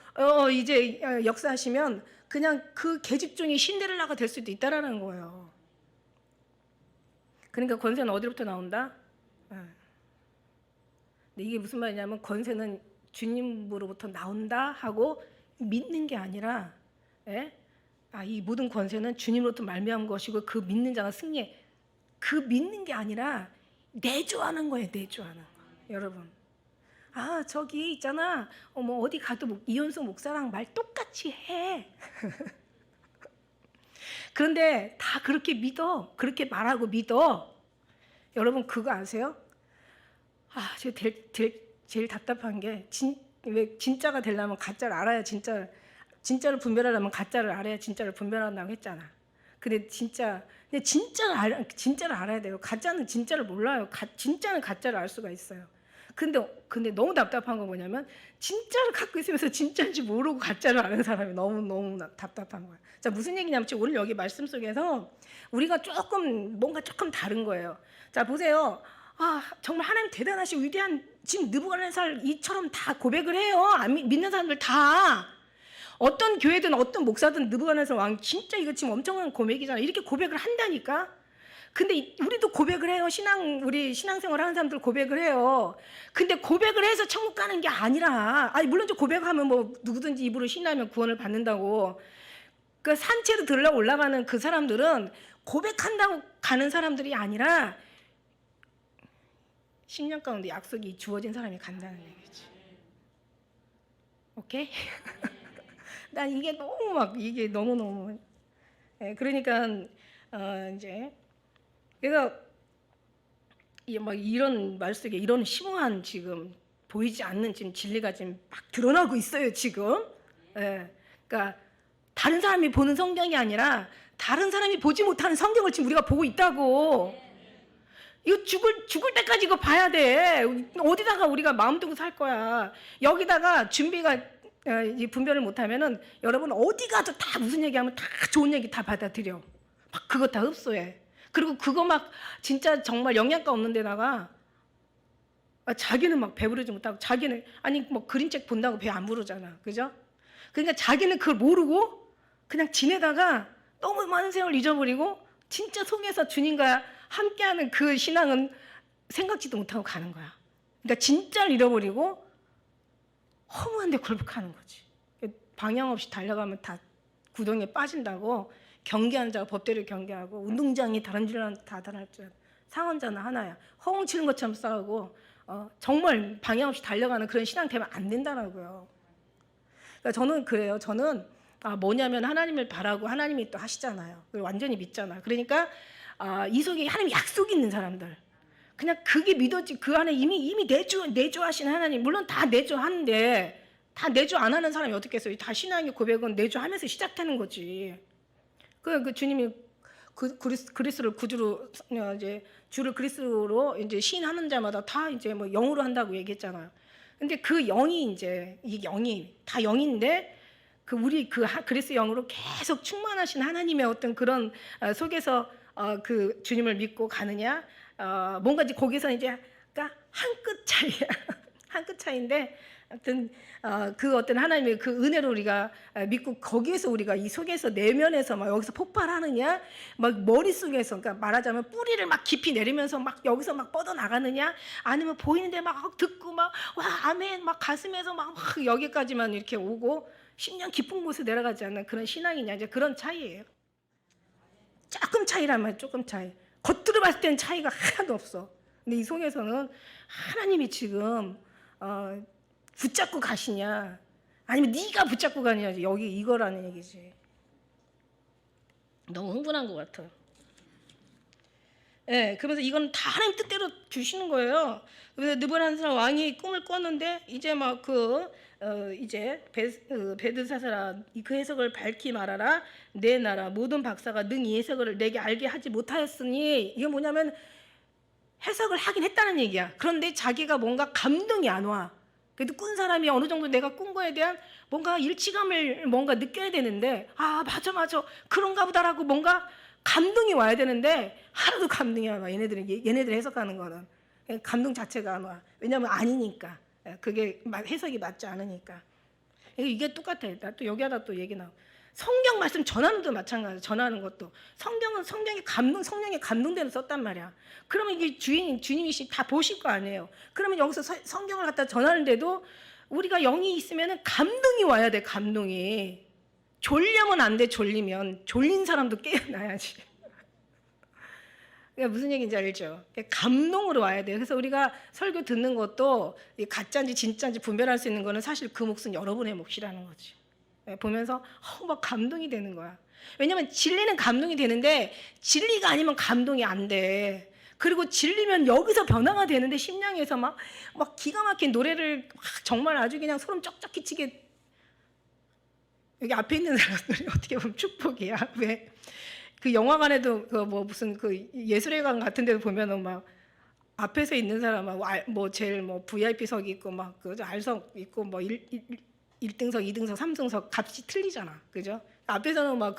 이제 역사하시면 그냥 그 계집 중에 신데렐라가 될 수도 있다라는 거예요. 그러니까 권세는 어디로부터 나온다? 근데 이게 무슨 말이냐면, 권세는 주님으로부터 나온다 하고 믿는 게 아니라, 이 모든 권세는 주님으로부터 말미암은 것이고 그 믿는 자가 승리해. 그 믿는 게 아니라 내주하는 거예요. 내주하는 거. 여러분, 저기 있잖아, 뭐 어디 가도 이현수 목사랑 말 똑같이 해. 그런데 다 그렇게 믿어. 그렇게 말하고 믿어. 여러분 그거 아세요? 제가 제일 답답한 게, 왜 진짜가 되려면 가짜를 알아야 진짜를 분별하려면 가짜를 알아야 진짜를 분별한다고 했잖아. 근데 진짜를 알아야 돼요. 가짜는 진짜를 몰라요. 진짜는 가짜를 알 수가 있어요. 근데 너무 답답한 건 뭐냐면, 진짜를 갖고 있으면서 진짜인지 모르고 가짜를 아는 사람이 너무 답답한 거야. 자, 무슨 얘기냐면, 오늘 여기 말씀 속에서 우리가 뭔가 조금 다른 거예요. 자, 보세요. 정말 하나님 대단하시고 위대한, 지금 느부갓네살 이처럼 다 고백을 해요. 믿는 사람들 다. 어떤 교회든 어떤 목사든 느부갓네살 왕 진짜 이거 지금 엄청난 고백이잖아. 이렇게 고백을 한다니까. 근데 우리도 고백을 해요. 우리 신앙생활 하는 사람들 고백을 해요. 근데 고백을 해서 천국 가는 게 아니라, 물론 고백하면 뭐 누구든지 입으로 신뢰하면 구원을 받는다고. 그 산채로 들러 올라가는 그 사람들은 고백한다고 가는 사람들이 아니라 10년 가운데 약속이 주어진 사람이 간다는 얘기지. 오케이? 난 이게 너무너무. 그러니까 이제 그래서 이런 말 속에 이런 심오한 지금 보이지 않는 지금 진리가 지금 막 드러나고 있어요 지금. 그러니까 다른 사람이 보는 성경이 아니라 다른 사람이 보지 못하는 성경을 지금 우리가 보고 있다고. 이거 죽을 때까지 이거 봐야 돼. 어디다가 우리가 마음 두고 살 거야. 여기다가 준비가 분별을 못하면은 여러분 어디 가도 다 무슨 얘기하면 다 좋은 얘기 다 받아들여. 막 그거 다 흡수해. 그리고 그거 막 진짜 정말 영양가 없는 데다가 자기는 막 배부르지 못하고, 자기는 뭐 그림책 본다고 배 안 부르잖아. 그죠? 그러니까 자기는 그걸 모르고 그냥 지내다가 너무 많은 세월 잊어버리고, 진짜 속에서 주님과 함께하는 그 신앙은 생각지도 못하고 가는 거야. 그러니까 진짜를 잃어버리고 허무한 데 굴복하는 거지. 방향 없이 달려가면 다 구덩이에 빠진다고. 경계하는 자가 법대로 경계하고, 운동장이 다른 줄 다 다른 줄 상원자는 하나야. 허공 치는 것처럼 싸우고 정말 방향 없이 달려가는 그런 신앙 되면 안 된다라고요. 그러니까 저는 그래요. 저는 뭐냐면 하나님을 바라고 하나님이 또 하시잖아요. 완전히 믿잖아. 그러니까 이 속에 하나님 약속이 있는 사람들, 그냥 그게 믿어지. 그 안에 이미 내주하신 하나님, 물론 다 내주하는데 다 내주 안 하는 사람이 어떻게 했어요? 다 신앙의 고백은 내주하면서 시작하는 거지. 그 주님이 그리스도를 구주로 이제 주를 그리스도로 이제 시인하는 자마다 다 이제 뭐 영으로 한다고 얘기했잖아요. 근데 그 영이 이제 이 영이 다 영인데 우리 그리스도 영으로 계속 충만하신 하나님의 어떤 그런 속에서 그 주님을 믿고 가느냐, 뭔가 이제 거기서 이제 그러니까 한 끗 차이야. 한 끗 차이인데, 하여튼 그 어떤 하나님의 그 은혜로 우리가 믿고, 거기에서 우리가 이 속에서 내면에서 막 여기서 폭발하느냐, 막 머릿속에서, 그러니까 말하자면 뿌리를 막 깊이 내리면서 막 여기서 막 뻗어 나가느냐, 아니면 보이는데 막 듣고 막 와 아멘 막 가슴에서 막 여기까지만 이렇게 오고 10년 깊은 곳에 내려가지 않는 그런 신앙이냐, 이제 그런 차이예요. 조금 차이라면 조금 차이. 겉으로 봤을 때는 차이가 하나도 없어. 근데 이 속에서는 하나님이 지금 붙잡고 가시냐, 아니면 네가 붙잡고 가느냐, 여기 이거라는 얘기지. 너무 흥분한 것 같아요. 그래서 이건 다 하나님 뜻대로 주시는 거예요. 그래서 느부갓네살 왕이 꿈을 꿨는데 이제 막 이제 베드사사라, 그 해석을 밝히 말하라. 내 나라 모든 박사가 능히 해석을 내게 알게 하지 못하였으니, 이게 뭐냐면 해석을 하긴 했다는 얘기야. 그런데 자기가 뭔가 감동이 안 와. 그래도 꾼 사람이 어느 정도 내가 꾼 거에 대한 뭔가 일치감을 뭔가 느껴야 되는데, 맞아 그런가 보다라고 뭔가 감동이 와야 되는데 하나도 감동이 안 와. 얘네들이 해석하는 거는 감동 자체가 안 와. 왜냐하면 아니니까. 그게 해석이 맞지 않으니까. 이게 똑같아요. 나 또 여기 하다 또 얘기 나오고. 성경 말씀 전하는 것도 마찬가지야. 전하는 것도 성경은 성령의 감동대로 썼단 말이야. 그러면 이게 주님이 다 보실 거 아니에요. 그러면 여기서 성경을 갖다 전하는데도 우리가 영이 있으면 감동이 와야 돼. 감동이. 졸려면 안 돼. 졸린 사람도 깨어나야지. 그러니까 무슨 얘기인지 알죠? 감동으로 와야 돼요. 그래서 우리가 설교 듣는 것도 가짜인지 진짜인지 분별할 수 있는 거는 사실 그 몫은 여러분의 몫이라는 거지. 보면서 막 감동이 되는 거야. 왜냐면 진리는 감동이 되는데 진리가 아니면 감동이 안 돼. 그리고 진리면 여기서 변화가 되는데 심령에서 막 기가 막힌 노래를 정말 아주 그냥 소름 쩍쩍 끼치게. 여기 앞에 있는 사람들이 어떻게 보면 축복이야. 왜? 그 영화관에도 무슨 예술회관 같은 데도 보면은 막 앞에서 있는 사람하고 제일 VIP석이 있고 막 R석 있고 1등석, 2등석, 3등석 값이 틀리잖아. 그죠? 앞에서는 막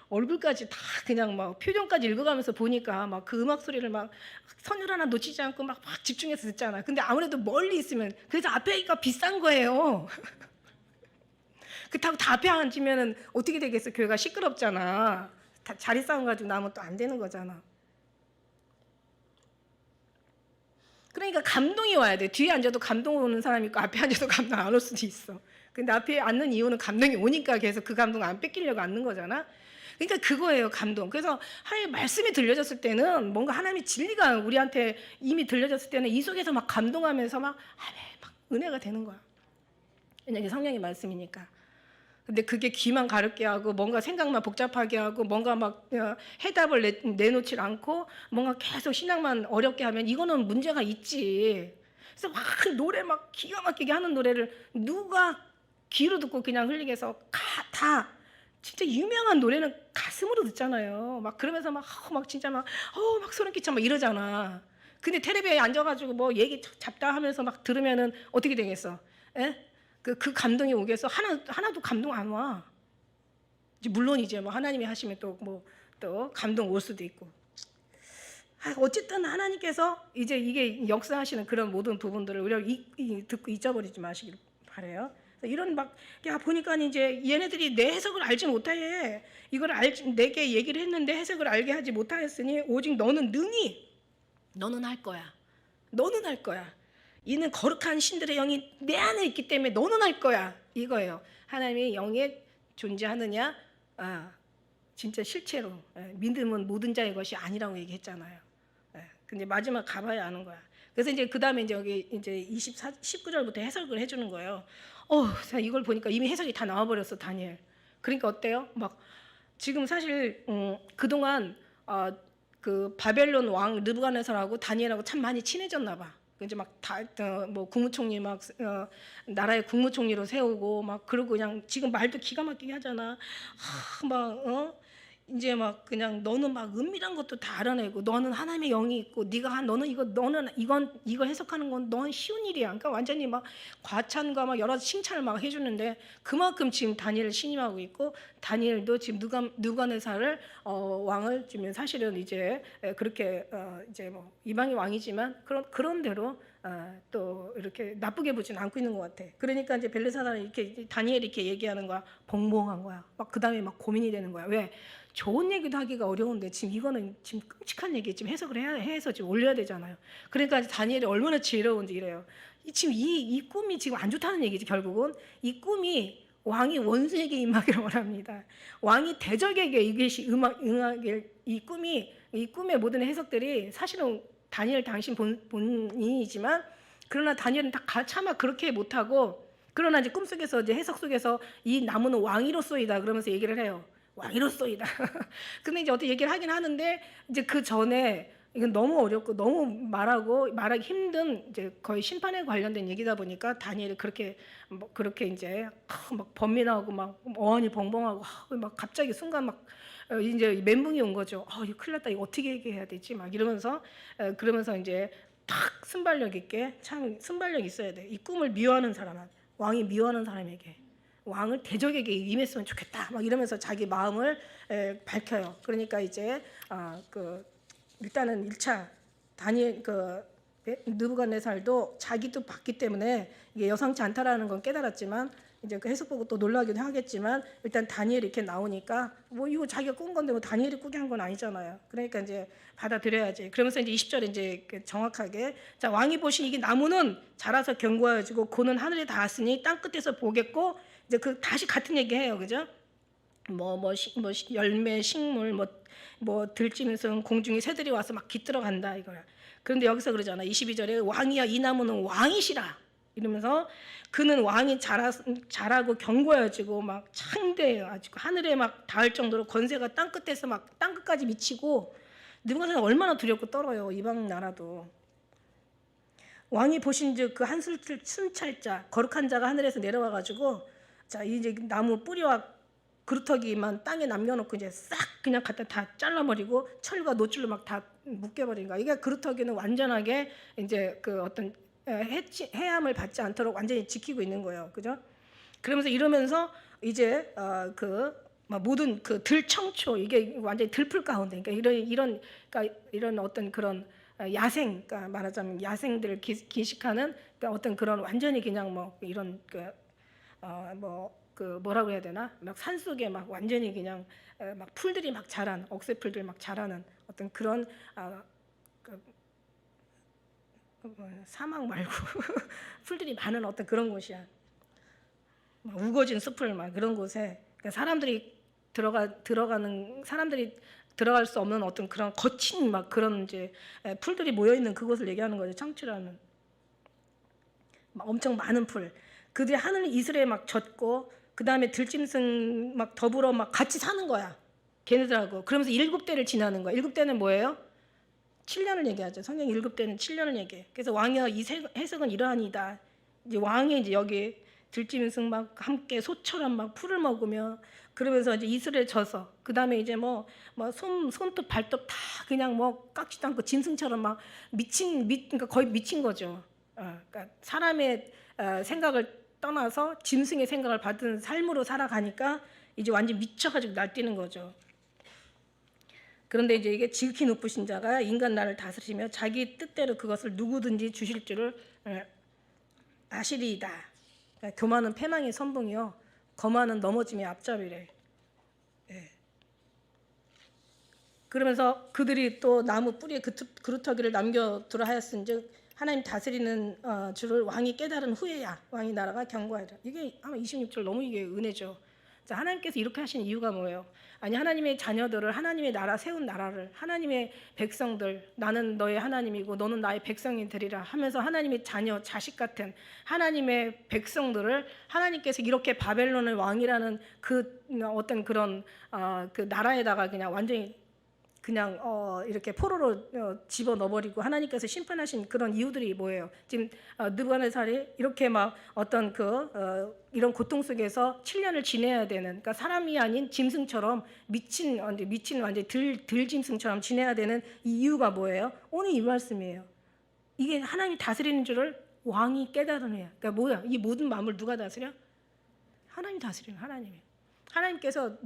얼굴까지 다 그냥 표정까지 읽어가면서 보니까 막 그 음악 소리를 막 선율 하나 놓치지 않고 막 집중해서 듣잖아. 근데 아무래도 멀리 있으면 그래서 앞에가 비싼 거예요. 그렇다고 다 앞에 앉으면은 어떻게 되겠어? 교회가 시끄럽잖아. 다 자리 싸움 가지고 나면 또 안 되는 거잖아. 그러니까 감동이 와야 돼. 뒤에 앉아도 감동 오는 사람이 있고 앞에 앉아도 감동 안 올 수도 있어. 근데 앞에 앉는 이유는 감동이 오니까 계속 그 감동 안 뺏기려고 앉는 거잖아. 그러니까 그거예요, 감동. 그래서 하나님의 말씀이 들려졌을 때는 뭔가 하나님의 진리가 우리한테 이미 들려졌을 때는 이 속에서 막 감동하면서 막 은혜가 되는 거야. 왜냐면 성령의 말씀이니까. 근데 그게 귀만 가렵게 하고 뭔가 생각만 복잡하게 하고 뭔가 막 해답을 내놓질 않고 뭔가 계속 신앙만 어렵게 하면 이거는 문제가 있지. 그래서 막 노래 막 기가 막히게 하는 노래를 누가 귀로 듣고 그냥 흘리게 해서 다 진짜 유명한 노래는 가슴으로 듣잖아요. 막 그러면서 막 진짜 막 소름 끼쳐 막 이러잖아. 근데 텔레비에 앉아가지고 얘기 잡다 하면서 막 들으면은 어떻게 되겠어? 에? 그 감동이 오겠어? 하나도 감동 안 와. 물론 이제 하나님이 하시면 또 감동 올 수도 있고. 어쨌든 하나님께서 이제 이게 역사하시는 그런 모든 부분들을 우리가 듣고 잊어버리지 마시길 바래요. 이런 보니까 이제 얘네들이 내 해석을 알지 못해. 이걸 내게 얘기를 했는데 해석을 알게 하지 못하였으니 오직 너는 할 거야. 너는 할 거야. 이는 거룩한 신들의 영이 내 안에 있기 때문에 너는 할 거야. 이거예요. 하나님의 영에 존재하느냐? 진짜 실체로. 믿음은 모든 자의 것이 아니라고 얘기했잖아요. 근데 마지막 가봐야 아는 거야. 그래서 이제 그 다음에 이제 여기 이제 19절부터 해석을 해주는 거예요. 이걸 보니까 이미 해석이 다 나와버렸어, 다니엘. 그러니까 어때요? 지금 사실 그동안 그 바벨론 왕 느부갓네살하고 다니엘하고 참 많이 친해졌나 봐. 이제 국무총리 나라의 국무총리로 세우고 막 그러고 그냥 지금 말도 기가 막히게 하잖아. 이제 그냥 너는 은밀한 것도 다 알아내고 너는 하나님의 영이 있고 너는 이거 해석하는 건 넌 쉬운 일이야. 그러니까 완전히 과찬과 여러 칭찬을 해주는데 그만큼 지금 다니엘을 신임하고 있고 다니엘도 지금 느부갓네살을 왕을 지금 사실은 이제 그렇게 이제 이방의 왕이지만 그런 대로 또 이렇게 나쁘게 보진 않고 있는 것 같아. 그러니까 이제 벨레사살은 이렇게 다니엘이 이렇게 얘기하는 거야. 벙벙한 거야. 그 다음에 고민이 되는 거야. 왜? 좋은 얘기도 하기가 어려운데 지금 이거는 지금 끔찍한 얘기 지금 해석을 해서 지금 올려야 되잖아요. 그러니까 다니엘이 얼마나 지혜로운지 이래요. 지금 이 꿈이 지금 안 좋다는 얘기지. 결국은 이 꿈이 왕이 원수에게 임하기를 원합니다. 왕이 대적에게 이것이 응하길 이 꿈의 모든 해석들이 사실은 다니엘 당신 본인이지만 그러나 다니엘은 다 차마 그렇게 못하고 그러나 이제 꿈속에서 이제 해석 속에서 이 나무는 왕이로소이다 그러면서 얘기를 해요. 왕이로소이다. 근데 이제 어떻게 얘기를 하긴 하는데 이제 그 전에 이건 너무 어렵고 너무 말하기 힘든 이제 거의 심판에 관련된 얘기다 보니까 다니엘이 그렇게 이제 번민하고 어안이 벙벙하고 갑자기 순간 이제 멘붕이 온 거죠. 이거 큰일 났다. 이거 어떻게 얘기해야 되지? 이러면서 그러면서 이제 탁 순발력 있게 참 순발력 있어야 돼. 이 꿈을 미워하는 사람은 왕이 미워하는 사람에게 왕을 대적에게 임했으면 좋겠다. 막 이러면서 자기 마음을 밝혀요. 그러니까 이제 일단은 1차 다니엘 느부갓네살도 자기도 봤기 때문에 이게 여상치 않다라는 건 깨달았지만 이제 그 해석 보고 또 놀라기도 하겠지만 일단 다니엘이 이렇게 나오니까 뭐 이거 자기가 꾼 건데 뭐 다니엘이 꾸게 한 건 아니잖아요. 그러니까 이제 받아들여야지. 그러면서 이제 20절에 이제 정확하게 자 왕이 보신 이게 나무는 자라서 견고해지고 고는 하늘에 닿았으니 땅 끝에서 보겠고 이제 그 다시 같은 얘기해요, 그죠? 열매, 식물, 들짐승, 공중의 새들이 와서 막 깃들어간다 이거야. 그런데 여기서 그러잖아. 22절에 왕이야 이 나무는 왕이시라 이러면서 그는 왕이 자라고 견고해지고 막 창대해가지고 하늘에 막 닿을 정도로 권세가 땅 끝에서 막 땅 끝까지 미치고 느부갓네살 얼마나 두렵고 떨어요. 이방 나라도. 왕이 보신즉 그 한 순찰자 거룩한 자가 하늘에서 내려와가지고 자 이제 나무 뿌리와 그루터기만 땅에 남겨놓고 이제 싹 그냥 갖다 다 잘라버리고 철과 노줄로 막 다 묶여버린 거야. 이게 그루터기는 완전하게 이제 그 어떤 해함을 받지 않도록 완전히 지키고 있는 거예요, 그죠? 그러면서 이러면서 이제 모든 그 들청초 이게 완전히 들풀 가운데, 그러니까 이런 어떤 그런 야생, 그러니까 말하자면 야생들을 기식하는 그러니까 어떤 그런 완전히 그냥 뭐 이런 뭐라고 해야 되나? 막 산속에 막 완전히 그냥 막 풀들이 막 자란 억새풀들 막 자라는 어떤 그런 사막 말고 풀들이 많은 어떤 그런 곳이야. 막 우거진 숲을 막 그런 곳에 그러니까 사람들이 들어갈 수 없는 어떤 그런 거친 막 그런 이제 풀들이 모여 있는 그곳을 얘기하는 거죠. 청취라는 막 엄청 많은 풀. 그들이 하늘 이슬에 막 젖고 그 다음에 들짐승 막 더불어 막 같이 사는 거야. 걔네들하고. 그러면서 7대를 지나는 거야. 7대는 뭐예요? 7년을 얘기하죠. 성경 7대는 7년을 얘기해. 그래서 왕이야 이 해석은 이러하니다. 이제 왕이 이제 여기 들짐승 막 함께 소처럼 막 풀을 먹으며 그러면서 이제 이슬에 져서 그 다음에 이제 손톱 발톱 다 그냥 뭐 깎지도 않고 짐승처럼 막 그러니까 거의 미친 거죠. 그러니까 사람의 생각을 떠나서 짐승의 생각을 받은 삶으로 살아가니까 이제 완전 미쳐가지고 날뛰는 거죠. 그런데 이제 이게 지극히 높으신 자가 인간 나를 다스리며 자기 뜻대로 그것을 누구든지 주실 줄을 아시리이다. 그러니까 교만은 패망의 선봉이요 거만은 넘어짐의 앞잡이래. 예. 그러면서 그들이 또 나무 뿌리에 그루터기를 남겨두라 하였은즉 하나님 다스리는 줄을 왕이 깨달은 후에야 왕이 나라가 견고하리라. 이게 아마 26절 너무 이게 은혜죠. 자, 하나님께서 이렇게 하신 이유가 뭐예요? 아니 하나님의 자녀들을 하나님의 나라 세운 나라를 하나님의 백성들 나는 너의 하나님이고 너는 나의 백성이 되리라 하면서 하나님의 자녀 자식 같은 하나님의 백성들을 하나님께서 이렇게 바벨론의 왕이라는 그 어떤 그런 그 나라에다가 그냥 완전히 그냥 이렇게 포로로 집어 넣어버리고 하나님께서 심판하신 그런 이유들이 뭐예요? 지금 느부갓네살이 이렇게 막 어떤 이런 고통 속에서 7년을 지내야 되는, 그러니까 사람이 아닌 짐승처럼 미친 완전 들짐승처럼 지내야 되는 이 이유가 뭐예요? 오늘 이 말씀이에요. 이게 하나님이 다스리는 줄을 왕이 깨달으네요. 그러니까 뭐야? 이 모든 마음을 누가 다스려? 하나님이 다스리는 하나님이에요. 하나님께서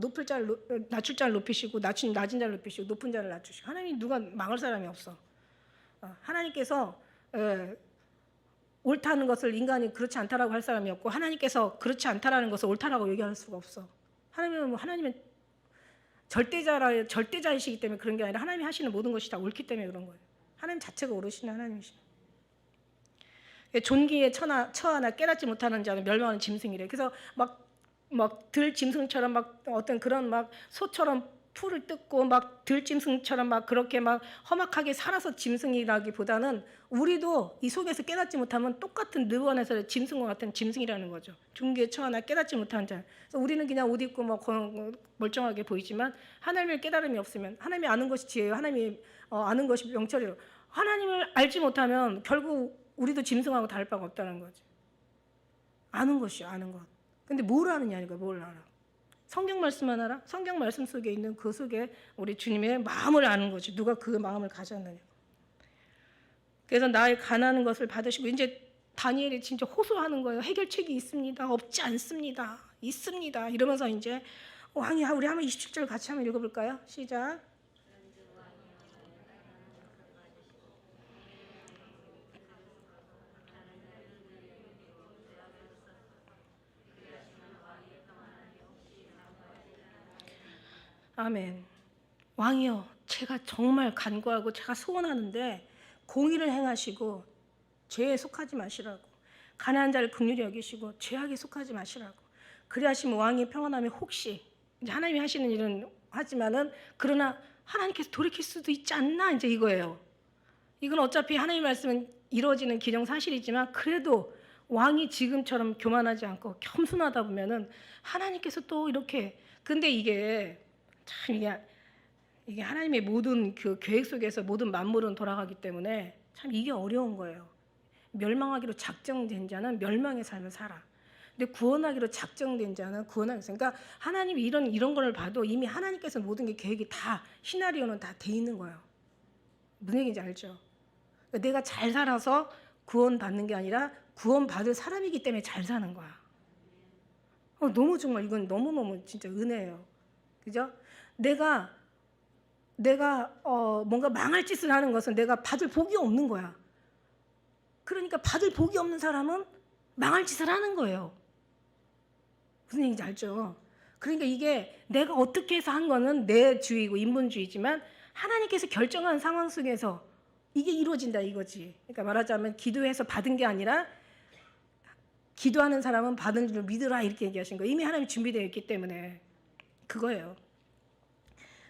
낮출 자를 높이시고 낮은 자를 높이시고 높은 자를 낮추시고 하나님이 누가 막을 사람이 없어. 하나님께서 옳다는 것을 인간이 그렇지 않다라고 할 사람이 없고 하나님께서 그렇지 않다라는 것을 옳다라고 얘기할 수가 없어. 하나님은 절대자이시기 때문에 그런 게 아니라 하나님이 하시는 모든 것이 다 옳기 때문에 그런 거예요. 하나님 자체가 옳으신 하나님이시죠. 존귀에 처하나 깨닫지 못하는 자는 멸망하는 짐승이래. 그래서 막 들짐승처럼 막 어떤 그런 막 소처럼 풀을 뜯고 막 들짐승처럼 막 그렇게 막 험악하게 살아서 짐승이라기보다는 우리도 이 속에서 깨닫지 못하면 똑같은 느부갓네살의 짐승과 같은 짐승이라는 거죠. 존귀에 처하나 깨닫지 못하는 자. 그래서 우리는 그냥 옷 입고 막 멀쩡하게 보이지만 하나님의 깨달음이 없으면 하나님이 아는 것이 지혜예요. 하나님이 아는 것이 명철이에요. 하나님을 알지 못하면 결국 우리도 짐승하고 다를 바가 없다는 거죠. 아는 것이요, 아는 것. 근데 뭘 아느냐니까, 뭘 알아. 성경 말씀만 알아? 성경 말씀 속에 있는 그 속에 우리 주님의 마음을 아는 거지. 누가 그 마음을 가졌느냐. 그래서 나의 가난한 것을 받으시고 이제 다니엘이 진짜 호소하는 거예요. 해결책이 있습니다. 없지 않습니다. 있습니다. 이러면서 이제 왕이 우리 한번 27절 같이 한번 읽어볼까요? 시작. 아멘. 왕이여, 제가 정말 간구하고 제가 소원하는데 공의를 행하시고 죄에 속하지 마시라고, 가난한 자를 긍휼히 여기시고 죄악에 속하지 마시라고. 그리하시면 왕이 평안함이 혹시, 이제 하나님이 하시는 일은 하지만은 그러나 하나님께서 돌이킬 수도 있지 않나, 이제 이거예요. 이건 어차피 하나님 말씀은 이루어지는 기정사실이지만 그래도 왕이 지금처럼 교만하지 않고 겸손하다 보면은 하나님께서 또 이렇게, 근데 이게 참 이게 하나님의 모든 그 계획 속에서 모든 만물은 돌아가기 때문에 참 이게 어려운 거예요. 멸망하기로 작정된 자는 멸망의 삶을 살아. 근데 구원하기로 작정된 자는 구원하기. 그러니까 하나님이 이런 걸 봐도 이미 하나님께서 모든 게 계획이 다, 시나리오는 다 돼 있는 거예요. 무슨 얘기인지 알죠? 그러니까 내가 잘 살아서 구원받는 게 아니라 구원받을 사람이기 때문에 잘 사는 거야. 너무 정말 이건 너무너무 진짜 은혜예요. 그죠? 내가 뭔가 망할 짓을 하는 것은 내가 받을 복이 없는 거야. 그러니까 받을 복이 없는 사람은 망할 짓을 하는 거예요. 무슨 얘기인지 알죠? 그러니까 이게 내가 어떻게 해서 한 거는 내 주의고 인본주의지만 하나님께서 결정한 상황 속에서 이게 이루어진다 이거지. 그러니까 말하자면 기도해서 받은 게 아니라 기도하는 사람은 받은 줄 믿으라, 이렇게 얘기하신 거예요. 이미 하나님이 준비되어 있기 때문에 그거예요.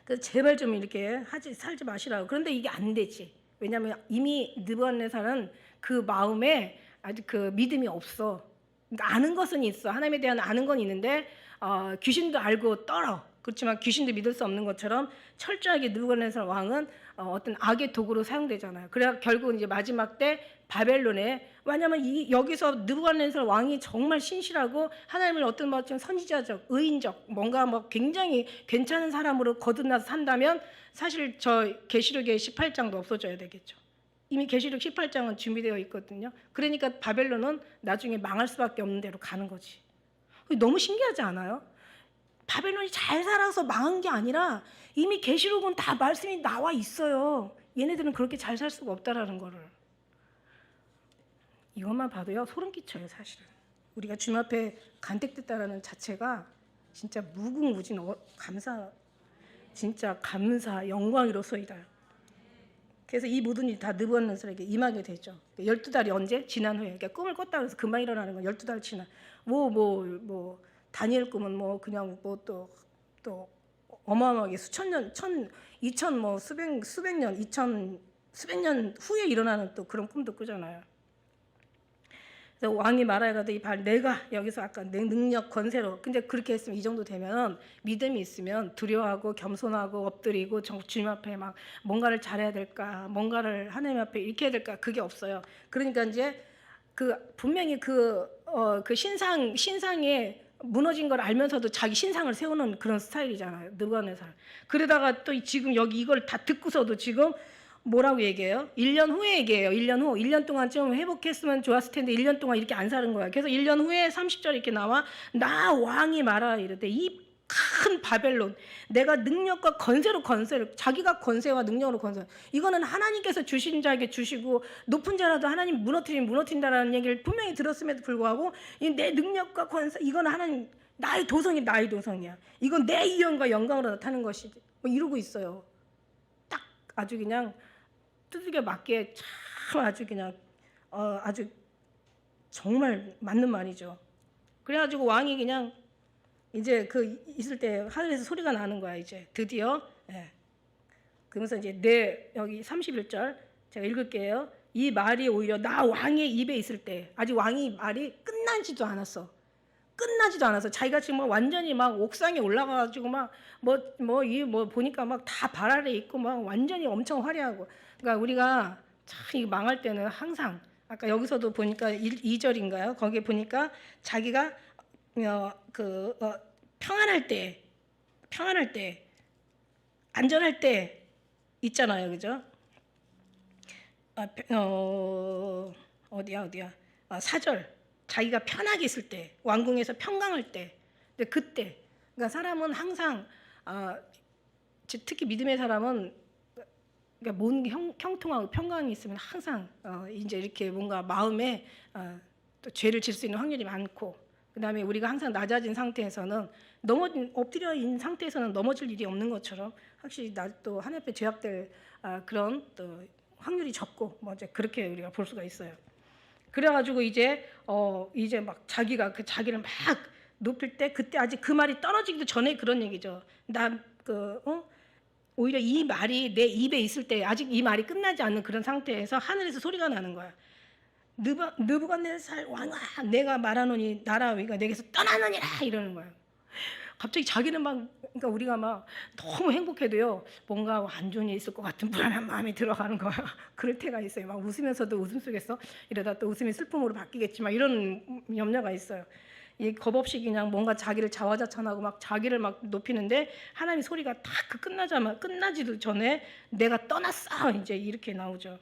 그래서 제발 좀 이렇게 살지 마시라고. 그런데 이게 안 되지. 왜냐하면 이미 느부갓네살은 그 마음에 아직 그 믿음이 없어. 그러니까 아는 것은 있어. 하나님에 대한 아는 건 있는데 귀신도 알고 떨어. 그렇지만 귀신도 믿을 수 없는 것처럼 철저하게 느부갓네살 왕은 어떤 악의 도구로 사용되잖아요. 그래 결국 이제 마지막 때 바벨론에, 왜냐하면 여기서 느부갓네살 왕이 정말 신실하고 하나님을 어떤 것처럼 선지자적, 의인적, 뭔가 뭐 굉장히 괜찮은 사람으로 거듭나서 산다면 사실 저 계시록의 18장도 없어져야 되겠죠. 이미 계시록 18장은 준비되어 있거든요. 그러니까 바벨론은 나중에 망할 수밖에 없는 대로 가는 거지. 너무 신기하지 않아요? 바벨론이 잘 살아서 망한 게 아니라 이미 계시록은 다 말씀이 나와 있어요. 얘네들은 그렇게 잘 살 수가 없다라는 거를. 이것만 봐도요 소름 끼쳐요. 사실은 우리가 주님 앞에 간택됐다라는 자체가 진짜 무궁무진 진짜 감사 영광이로소이다. 그래서 이 모든 일이 다 느부갓네살에게 임하게 되죠. 12달이 언제? 지난 후에. 그러니까 꿈을 꿨다 그래서 금방 일어나는 건 12달 지나. 다니엘 꿈은 뭐 그냥 뭐 또 어마어마하게 수천 년, 이천 뭐 수백 년, 수백 년 후에 일어나는 또 그런 꿈도 꾸잖아요. 그래서 왕이 말하여가도 내가 여기서 아까 내 능력 권세로, 근데 그렇게 했으면 이 정도 되면 믿음이 있으면 두려워하고 겸손하고 엎드리고 주님 앞에 막 뭔가를 잘해야 될까, 뭔가를 하나님 앞에 이렇게 해야 될까, 그게 없어요. 그러니까 이제 분명히 그 신상에 무너진 걸 알면서도 자기 신상을 세우는 그런 스타일이잖아요. 느부갓네살. 그러다가 또 지금 여기 이걸 다 듣고서도 지금 뭐라고 얘기해요? 1년 후에 얘기해요. 1년 후. 1년 동안 좀 회복했으면 좋았을 텐데 1년 동안 이렇게 안 사는 거야. 그래서 1년 후에 30절 이렇게 나와, 나 왕이 말하라 이르되 이 큰 바벨론, 내가 능력과 건세를, 자기가 권세와 능력으로 권세, 이거는 하나님께서 주신 자에게 주시고 높은 자라도 하나님 무너뜨린다라는 얘기를 분명히 들었음에도 불구하고 내 능력과 권세, 이건 하나님 나의 도성이야. 이건 내 위엄과 영광으로 나타나는 것이지. 뭐 이러고 있어요. 딱 아주 그냥 두들겨 맞게 참 아주 그냥 아주 정말 맞는 말이죠. 그래가지고 왕이 그냥 이제 있을 때 하늘에서 소리가 나는 거야. 이제 드디어. 예. 그러면서 이제 여기 31절 제가 읽을게요. 이 말이 오히려 나 왕의 입에 있을 때, 아직 왕이 말이 끝나지도 않았어. 자기가 지금 막 완전히 막 옥상에 올라가가지고 막 보니까 막 다 발 아래 있고 막 완전히 엄청 화려하고. 그러니까 우리가 참 이거 망할 때는 항상 아까 여기서도 보니까 2절인가요? 거기에 보니까 자기가 평안할 때, 안전할 때 있잖아요, 그죠? 어디야? 4절. 자기가 편하게 있을 때, 왕궁에서 평강할 때, 근데 그때 그러니까 사람은 항상 특히 믿음의 사람은 그러니까 뭔 형통하고 평강이 있으면 항상 이제 이렇게 뭔가 마음에 또 죄를 질 수 있는 확률이 많고, 그다음에 우리가 항상 낮아진 상태에서는 엎드려 있는 상태에서는 넘어질 일이 없는 것처럼 확실히 또 하나님 앞에 죄악될 그런 또 확률이 적고 뭐 이제 그렇게 우리가 볼 수가 있어요. 그래가지고 이제 막 자기가 그 자기를 막 높일 때 그때 아직 그 말이 떨어지기도 전에 그런 얘기죠. 오히려 이 말이 내 입에 있을 때 아직 이 말이 끝나지 않는 그런 상태에서 하늘에서 소리가 나는 거야. 느부갓네살 왕아, 내가 말하노니 나라 위가 내게서 떠나느니라 이러는 거야. 갑자기 자기는 막, 그러니까 우리가 막 너무 행복해도요, 뭔가 안 좋은 일이 있을 것 같은 불안한 마음이 들어가는 거야. 그럴 때가 있어요. 막 웃으면서도 웃음 속에서 이러다 또 웃음이 슬픔으로 바뀌겠지만 이런 염려가 있어요. 이 겁없이 그냥 뭔가 자기를 자화자찬하고 막 자기를 막 높이는데 하나님의 소리가 딱 끝나지도 전에 내가 떠났어 이제 이렇게 나오죠.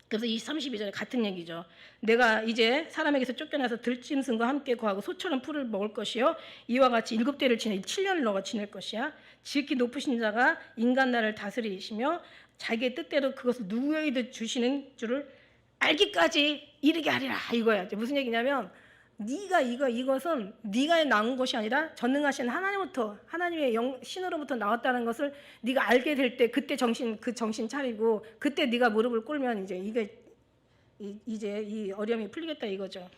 그래서 이 32절에 같은 얘기죠. 내가 이제 사람에게서 쫓겨나서 들짐승과 함께 거하고 소처럼 풀을 먹을 것이요 이와 같이 7대를 지내 7년을 너가 지낼 것이야. 지극히 높으신 자가 인간 나라를 다스리시며 자기의 뜻대로 그것을 누구에게도 주시는 줄을 알기까지 이르게 하리라 이거야. 무슨 얘기냐면 네가 이것은 네가 나온 것이 아니라 전능하신 하나님부터 하나님의 신으로부터 나왔다는 것을 네가 알게 될 때 그때 정신 차리고 그때 네가 무릎을 꿇으면 이제 이 어려움이 풀리겠다 이거죠.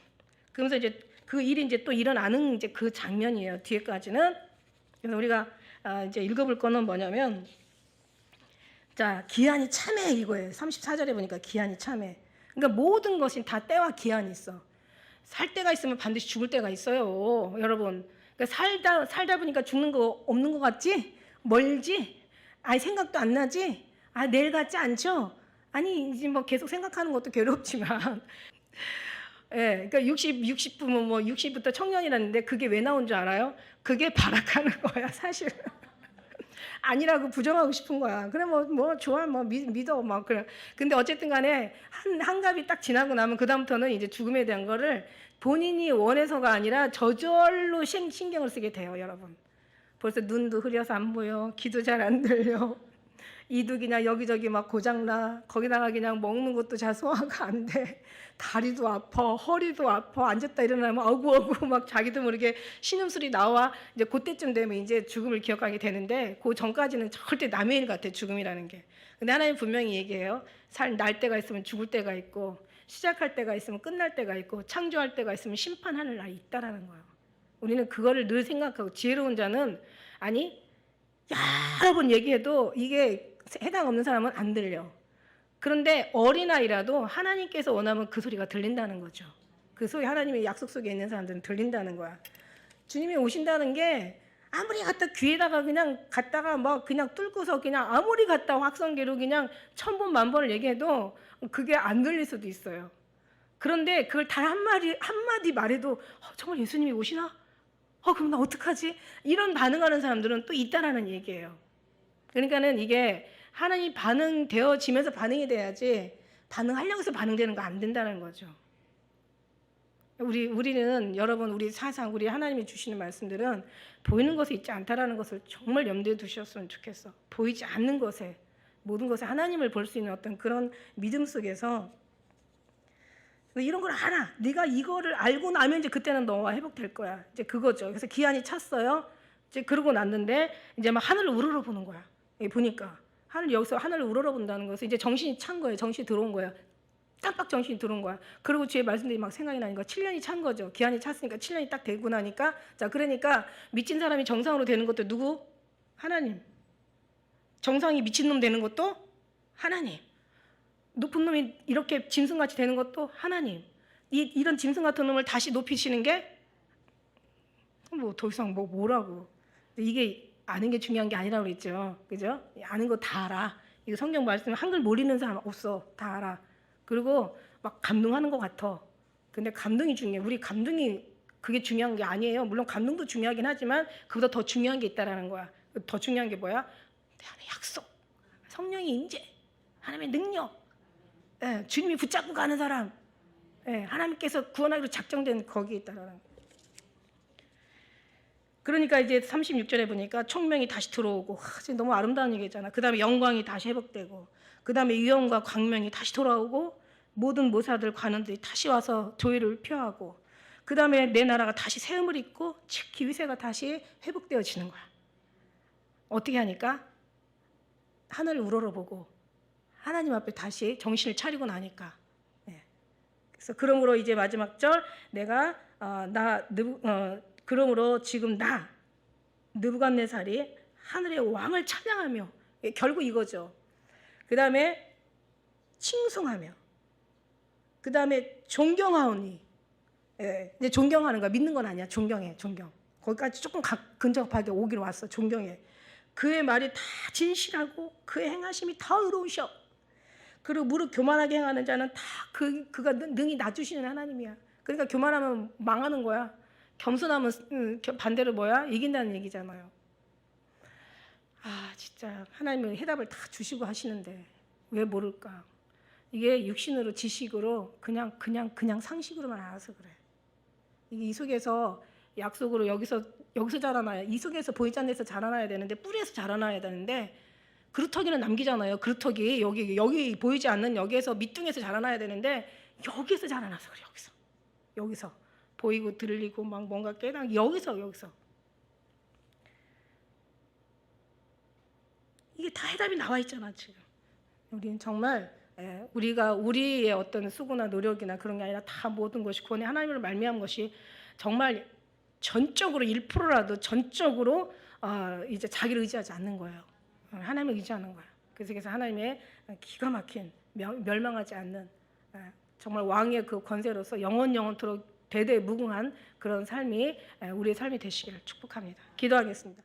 그러면서 이제 그 일이 이제 또 일어나는 이제 그 장면이에요. 뒤에까지는. 그래서 우리가 이제 읽어볼 거는 뭐냐면 자 기한이 참해 이거예요. 34절에 보니까 기한이 참해. 그러니까 모든 것이 다 때와 기한이 있어. 살 때가 있으면 반드시 죽을 때가 있어요, 여러분. 그러니까 살다 보니까 죽는 거 없는 것 같지? 멀지? 아니 생각도 안 나지? 내일 같지 않죠? 아니 이제 뭐 계속 생각하는 것도 괴롭지만, 예, 그러니까 60부면 뭐 60부터 청년이라는데 그게 왜 나온 줄 알아요? 그게 발악하는 거야, 사실. 아니라고 부정하고 싶은 거야. 그래 뭐 좋아 뭐 믿어 막 그래. 근데 어쨌든 간에 한갑이 딱 지나고 나면 그다음부터는 이제 죽음에 대한 거를 본인이 원해서가 아니라 저절로 신경을 쓰게 돼요, 여러분. 벌써 눈도 흐려서 안 보여. 귀도 잘 안 들려. 이도 그냥 여기저기 막 고장나. 거기다가 그냥 먹는 것도 잘 소화가 안 돼. 다리도 아파, 허리도 아파. 앉았다 일어나면 어구어구 막 자기도 모르게 신음소리 나와. 이제 그때쯤 되면 이제 죽음을 기억하게 되는데 그 전까지는 절대 남의 일 같아, 죽음이라는 게. 근데 하나님 분명히 얘기해요. 날 때가 있으면 죽을 때가 있고 시작할 때가 있으면 끝날 때가 있고 창조할 때가 있으면 심판하는 날이 있다라는 거예요. 우리는 그거를 늘 생각하고 지혜로운 자는 여러 번 얘기해도 이게 해당 없는 사람은 안 들려. 그런데 어린아이라도 하나님께서 원하면 그 소리가 들린다는 거죠. 그 소리 하나님의 약속 속에 있는 사람들은 들린다는 거야. 주님이 오신다는 게 아무리 귀에다가 그냥 갖다가 막 그냥 뚫고서 그냥 아무리 갖다 확성기로 그냥 1000번 만번을 얘기해도 그게 안 들릴 수도 있어요. 그런데 그걸 단 한마디 말해도 정말 예수님이 오시나? 그럼 나 어떡하지? 이런 반응하는 사람들은 또 있다라는 얘기예요. 그러니까는 이게 하나님 반응되어지면서 반응이 돼야지 반응하려고 해서 반응되는 거 안 된다는 거죠. 우리는 여러분 우리 사상 우리 하나님이 주시는 말씀들은 보이는 것에 있지 않다라는 것을 정말 염두에 두셨으면 좋겠어. 보이지 않는 것에 모든 것에 하나님을 볼 수 있는 어떤 그런 믿음 속에서 이런 걸 알아. 네가 이거를 알고 나면 이제 그때는 너와 회복될 거야. 이제 그거죠. 그래서 기한이 찼어요. 이제 그러고 났는데 이제 막 하늘을 우러러보는 거야. 보니까 여기서 하늘을 우러러본다는 것은 이제 정신이 찬 거예요. 정신이 들어온 거야. 깜빡 정신이 들어온 거야. 그리고 주의 말씀들이 막 생각이 나니까 7년이 찬 거죠. 기한이 찼으니까 7년이 딱 되고 나니까 자 그러니까 미친 사람이 정상으로 되는 것도 누구? 하나님. 정상이 미친놈 되는 것도 하나님. 높은 놈이 이렇게 짐승같이 되는 것도 하나님. 이런 짐승 같은 놈을 다시 높이시는 게 뭐 더 이상 뭐라고. 이게 아는 게 중요한 게 아니라고 그랬죠. 그죠? 아는 거 다 알아. 이거 성경 말씀 한글 모르는 사람 없어. 다 알아. 그리고 막 감동하는 것 같아. 근데 감동이 중요해. 우리 감동이 그게 중요한 게 아니에요. 물론 감동도 중요하긴 하지만 그보다 더 중요한 게 있다라는 거야. 더 중요한 게 뭐야? 하나님의 약속, 성령의 임재, 하나님의 능력, 주님이 붙잡고 가는 사람, 하나님께서 구원하기로 작정된 거기에 있다라는 거야. 그러니까 이제 36절에 보니까 총명이 다시 들어오고, 진짜 너무 아름다운 얘기잖아. 그 다음에 영광이 다시 회복되고, 그 다음에 위엄과 광명이 다시 돌아오고, 모든 모사들 관원들이 다시 와서 조의를 표하고, 그 다음에 내 나라가 다시 세움을 입고 기위세가 다시 회복되어지는 거야. 어떻게 하니까? 하늘을 우러러보고 하나님 앞에 다시 정신을 차리고 나니까. 네. 그래서 그러므로 이제 마지막 절, 내가 그러므로 지금 나 느부갓네살이 하늘의 왕을 찬양하며, 결국 이거죠. 그 다음에 칭송하며, 그 다음에 존경하오니. 이제 존경하는 거야. 믿는 건 아니야. 존경해, 존경. 거기까지 조금 근접하게 오기로 왔어. 존경해. 그의 말이 다 진실하고 그의 행하심이 다 의로우셔. 그리고 무릇 교만하게 행하는 자는 다 그가 능히 낮추시는 하나님이야. 그러니까 교만하면 망하는 거야. 겸손하면 반대로 뭐야? 이긴다는 얘기잖아요. 진짜 하나님은 해답을 다 주시고 하시는데 왜 모를까? 이게 육신으로 지식으로 그냥 상식으로만 알아서 그래. 이게 이 속에서 약속으로 여기서 자라나야, 이 속에서 보이지 않는 데서 자라나야 되는데, 뿌리에서 자라나야 되는데, 그루터기는 남기잖아요. 그루터기 여기 보이지 않는 여기에서 밑둥에서 자라나야 되는데, 여기서 자라나서 그래. 여기서 보이고 들리고 막 뭔가 깨닫기, 여기서 이게 다 해답이 나와 있잖아 지금. 우리는 정말 우리가 우리의 어떤 수고나 노력이나 그런 게 아니라 다 모든 것이 구원의 하나님을 말미암은 것이 정말 전적으로 1%라도 전적으로 이제 자기를 의지하지 않는 거예요. 하나님을 의지하는 거야. 그래서 하나님의 기가 막힌 멸망하지 않는 정말 왕의 그 권세로서 영원토록 대대 무궁한 그런 삶이 우리의 삶이 되시기를 축복합니다. 기도하겠습니다.